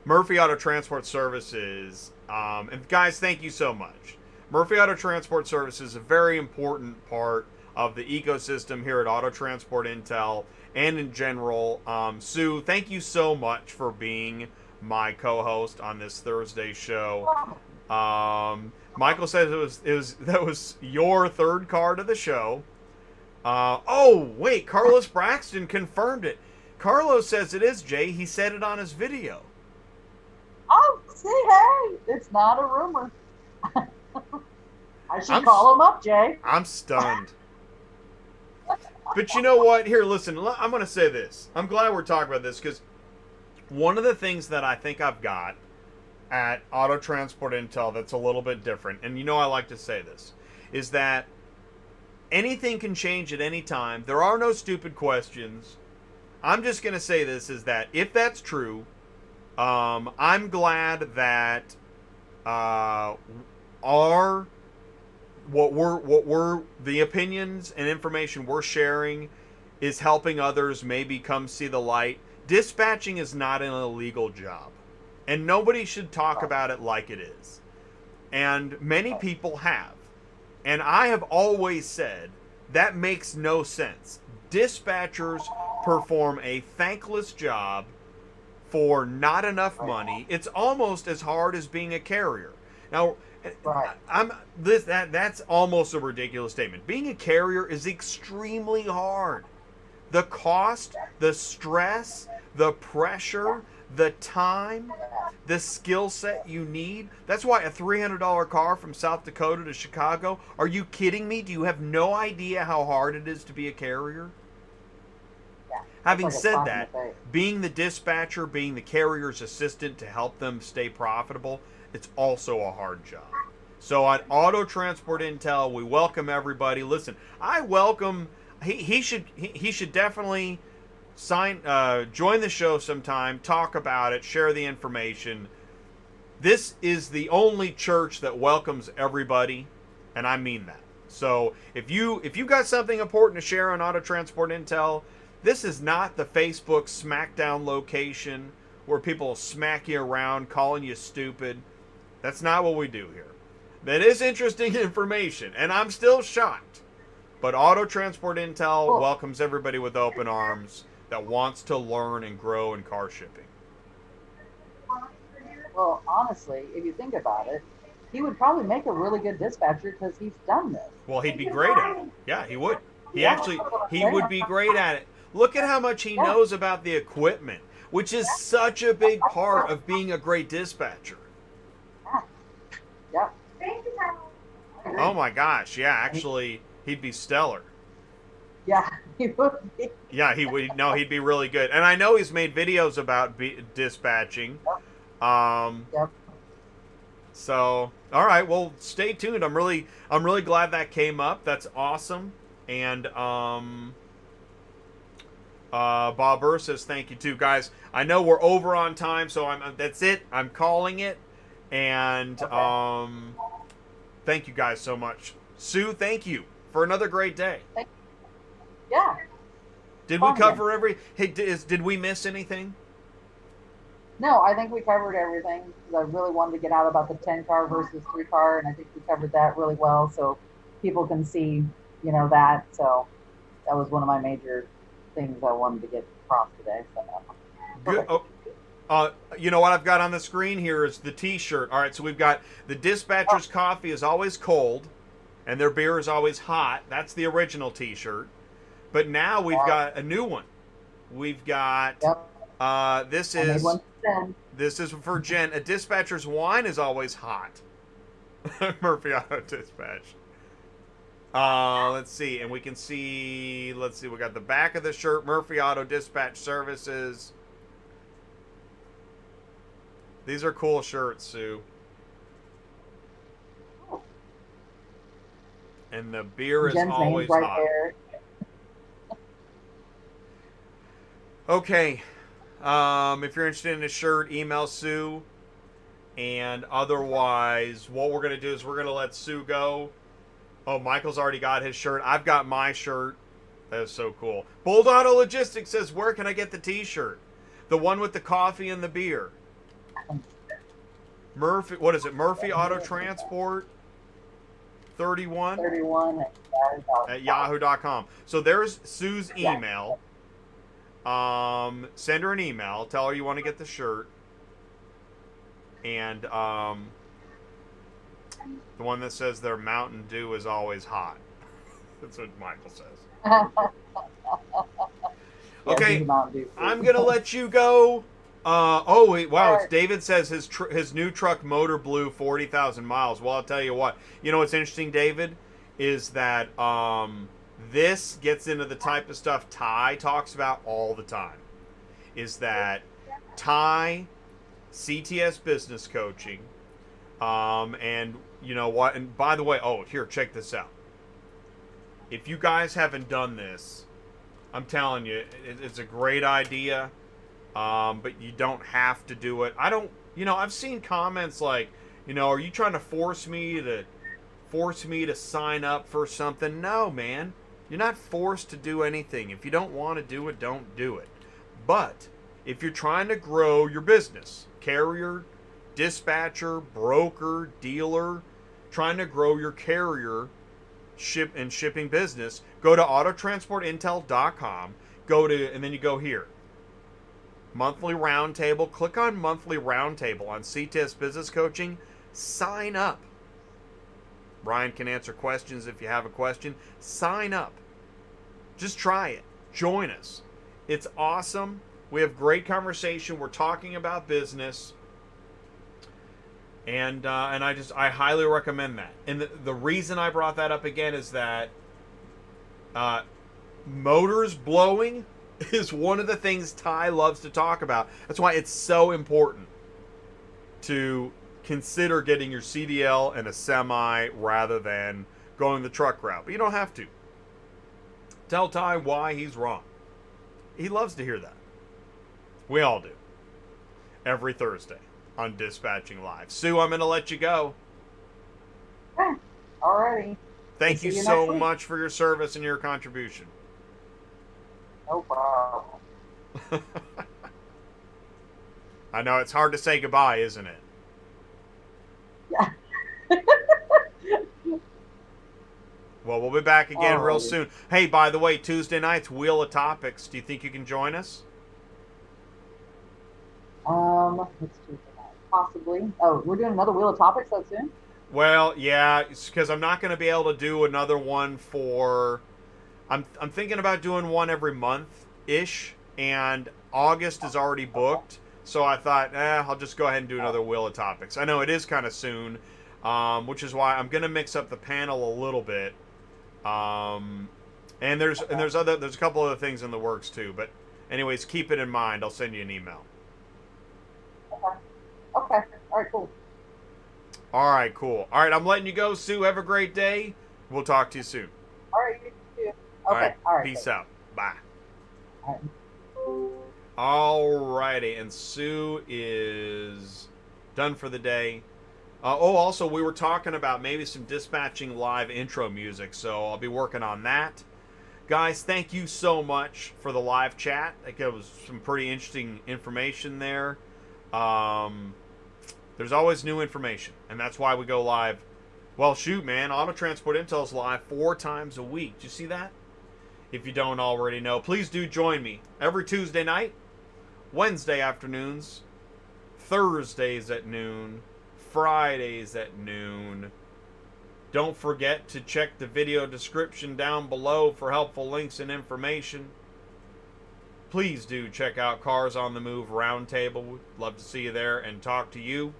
Speaker 1: Murphy Auto Transport Services. And guys, thank you so much. Murphy Auto Transport Services is a very important part of the ecosystem here at Auto Transport Intel and in general. Sue, thank you so much for being my co-host on this Thursday show. Michael says that was your third card of the show. Oh wait, Carlos Braxton confirmed it. Carlos says it is, Jay. He said it on his video.
Speaker 2: Oh, see, hey, it's not a rumor. I should call him up, Jay.
Speaker 1: I'm stunned. But you know what? Here, listen. I'm going to say this. I'm glad we're talking about this because one of the things that I think I've got at Auto Transport Intel that's a little bit different, and you know I like to say this, is that anything can change at any time. There are no stupid questions. I'm just going to say this, is that if that's true, I'm glad that the opinions and information we're sharing is helping others maybe come see the light. Dispatching is not an illegal job, and nobody should talk about it like it is. And many people have. And I have always said that makes no sense. Dispatchers perform a thankless job for not enough money. It's almost as hard as being a carrier. Now, that's almost a ridiculous statement. Being a carrier is extremely hard. The cost, the stress, the pressure, the time, the skill set you need. That's why a $300 car from South Dakota to Chicago. Are you kidding me? Do you have no idea how hard it is to be a carrier? Having said that, being the dispatcher, being the carrier's assistant to help them stay profitable, it's also a hard job. So at Auto Transport Intel, we welcome everybody. Listen, I welcome. He should definitely join the show sometime, talk about it, share the information. This is the only church that welcomes everybody, and I mean that. So if you got something important to share on Auto Transport Intel, this is not the Facebook smackdown location where people smack you around calling you stupid. That's not what we do here. That is interesting information, and I'm still shocked. But Auto Transport Intel welcomes everybody with open arms that wants to learn and grow in car shipping.
Speaker 2: Well, honestly, if you think about it, he would probably make a really good dispatcher because he's done this.
Speaker 1: Well, he'd be great at it. Yeah, he would. He would be great at it. Look at how much he knows about the equipment, which is such a big part of being a great dispatcher.
Speaker 2: Yeah.
Speaker 3: Thank you, Tyler.
Speaker 1: Oh my gosh, yeah, actually, he'd be stellar.
Speaker 2: Yeah, he would be.
Speaker 1: Yeah, he would. No, he'd be really good. And I know he's made videos about dispatching.
Speaker 2: Yep.
Speaker 1: So, all right, well, stay tuned. I'm really glad that came up. That's awesome. And Bob Burr says thank you too, guys. I know we're over on time, so that's it. I'm calling it. And thank you guys so much. Sue, thank you for another great day.
Speaker 2: Yeah.
Speaker 1: Did we cover every? Hey, did we miss anything?
Speaker 2: No, I think we covered everything because I really wanted to get out about the 10 car versus 3 car, and I think we covered that really well so people can see, that. So that was one of my major things I wanted to get across today. So,
Speaker 1: Good. You know what I've got on the screen here is the T-shirt. All right, so we've got the dispatcher's coffee is always cold, and their beer is always hot. That's the original T-shirt. But now we've got a new one. We've got this is for Jen. A dispatcher's wine is always hot. Murphy Auto Dispatch. Let's see, and we can see. Let's see, we got the back of the shirt. Murphy Auto Dispatch Services. These are cool shirts, Sue. And the beer is
Speaker 2: Jen's
Speaker 1: always
Speaker 2: right
Speaker 1: hot.
Speaker 2: there.
Speaker 1: Okay. If you're interested in a shirt, email Sue. And otherwise, what we're going to do is we're going to let Sue go. Oh, Michael's already got his shirt. I've got my shirt. That is so cool. Bold Auto Logistics says, where can I get the T-shirt? The one with the coffee and the beer. Murphy, what is it? Murphy Auto Transport 31 at yahoo.com. So there's Sue's email. Send her an email. Tell her you want to get the shirt. And the one that says their Mountain Dew is always hot. That's what Michael says. Okay, I'm going to let you go. Oh wait! Wow! It's David says his new truck motor blew 40,000 miles. Well, I'll tell you what. You know what's interesting, David, is that this gets into the type of stuff Ty talks about all the time. Is that Ty, CTS Business Coaching, and you know what? And by the way, oh here, check this out. If you guys haven't done this, I'm telling you, it's a great idea. But you don't have to do it. I've seen comments like, are you trying to force me to sign up for something? No, man. You're not forced to do anything. If you don't want to do it, don't do it. But if you're trying to grow your business, carrier, dispatcher, broker, dealer, trying to grow your carrier shipping business, go to autotransportintel.com, and then you go here. Monthly Roundtable. Click on Monthly Roundtable on CTS Business Coaching. Sign up. Ryan can answer questions if you have a question. Sign up. Just try it. Join us. It's awesome. We have great conversation. We're talking about business. And I highly recommend that. And the reason I brought that up again is that motors blowing is one of the things Ty loves to talk about. That's why it's so important to consider getting your CDL and a semi rather than going the truck route. But you don't have to. Tell Ty why he's wrong. He loves to hear that. We all do. Every Thursday on Dispatching Live. Sue, I'm going to let you go.
Speaker 2: Okay. Alrighty.
Speaker 1: Thank you so much for your service and your contribution.
Speaker 2: No problem.
Speaker 1: I know it's hard to say goodbye, isn't it?
Speaker 2: Yeah.
Speaker 1: Well, we'll be back again real soon. Hey, by the way, Tuesday night's Wheel of Topics. Do you think you can join us?
Speaker 2: Let's do that. Possibly. Oh, we're doing another Wheel of Topics so soon?
Speaker 1: Well, yeah, because I'm not going to be able to do another one for... I'm thinking about doing one every month-ish, and August is already booked, so I thought, I'll just go ahead and do another Wheel of Topics. I know it is kind of soon, which is why I'm going to mix up the panel a little bit. And there's a couple other things in the works too, but anyways, keep it in mind. I'll send you an email.
Speaker 2: Okay. All right, cool.
Speaker 1: All right, cool. All right, I'm letting you go, Sue. Have a great day. We'll talk to you soon.
Speaker 2: All right, you too. Okay.
Speaker 1: All right. Peace out. Bye. All righty, and Sue is done for the day. Also, we were talking about maybe some Dispatching Live intro music, so I'll be working on that. Guys, thank you so much for the live chat. I think it was some pretty interesting information there. There's always new information, and that's why we go live. Well, shoot, man, Auto Transport Intel's live 4 times a week. Did you see that? If you don't already know, please do join me every Tuesday night, Wednesday afternoons, Thursdays at noon, Fridays at noon. Don't forget to check the video description down below for helpful links and information. Please do check out Cars on the Move Roundtable. We'd love to see you there and talk to you.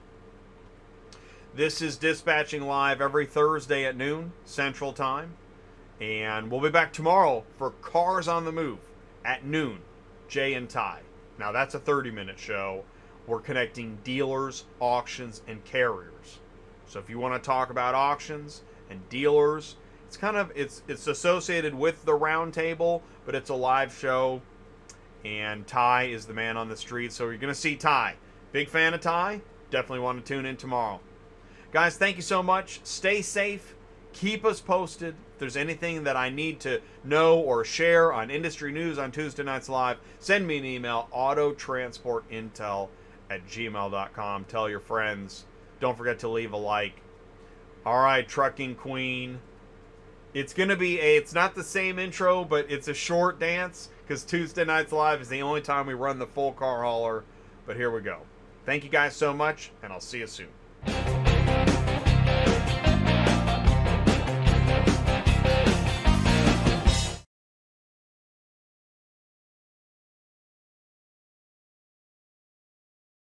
Speaker 1: This is Dispatching Live every Thursday at noon Central Time. And we'll be back tomorrow for Cars on the Move at noon, Jay and Ty. Now that's a 30-minute show. We're connecting dealers, auctions, and carriers. So if you want to talk about auctions and dealers, it's associated with the roundtable, but it's a live show. And Ty is the man on the street, so you're going to see Ty. Big fan of Ty. Definitely want to tune in tomorrow. Guys, thank you so much. Stay safe. Keep us posted. If there's anything that I need to know or share on industry news on Tuesday Nights Live, send me an email, autotransportintel@gmail.com. Tell your friends. Don't forget to leave a like. All right, Trucking Queen. It's going to be it's not the same intro, but it's a short dance because Tuesday Nights Live is the only time we run the full car hauler. But here we go. Thank you guys so much, and I'll see you soon.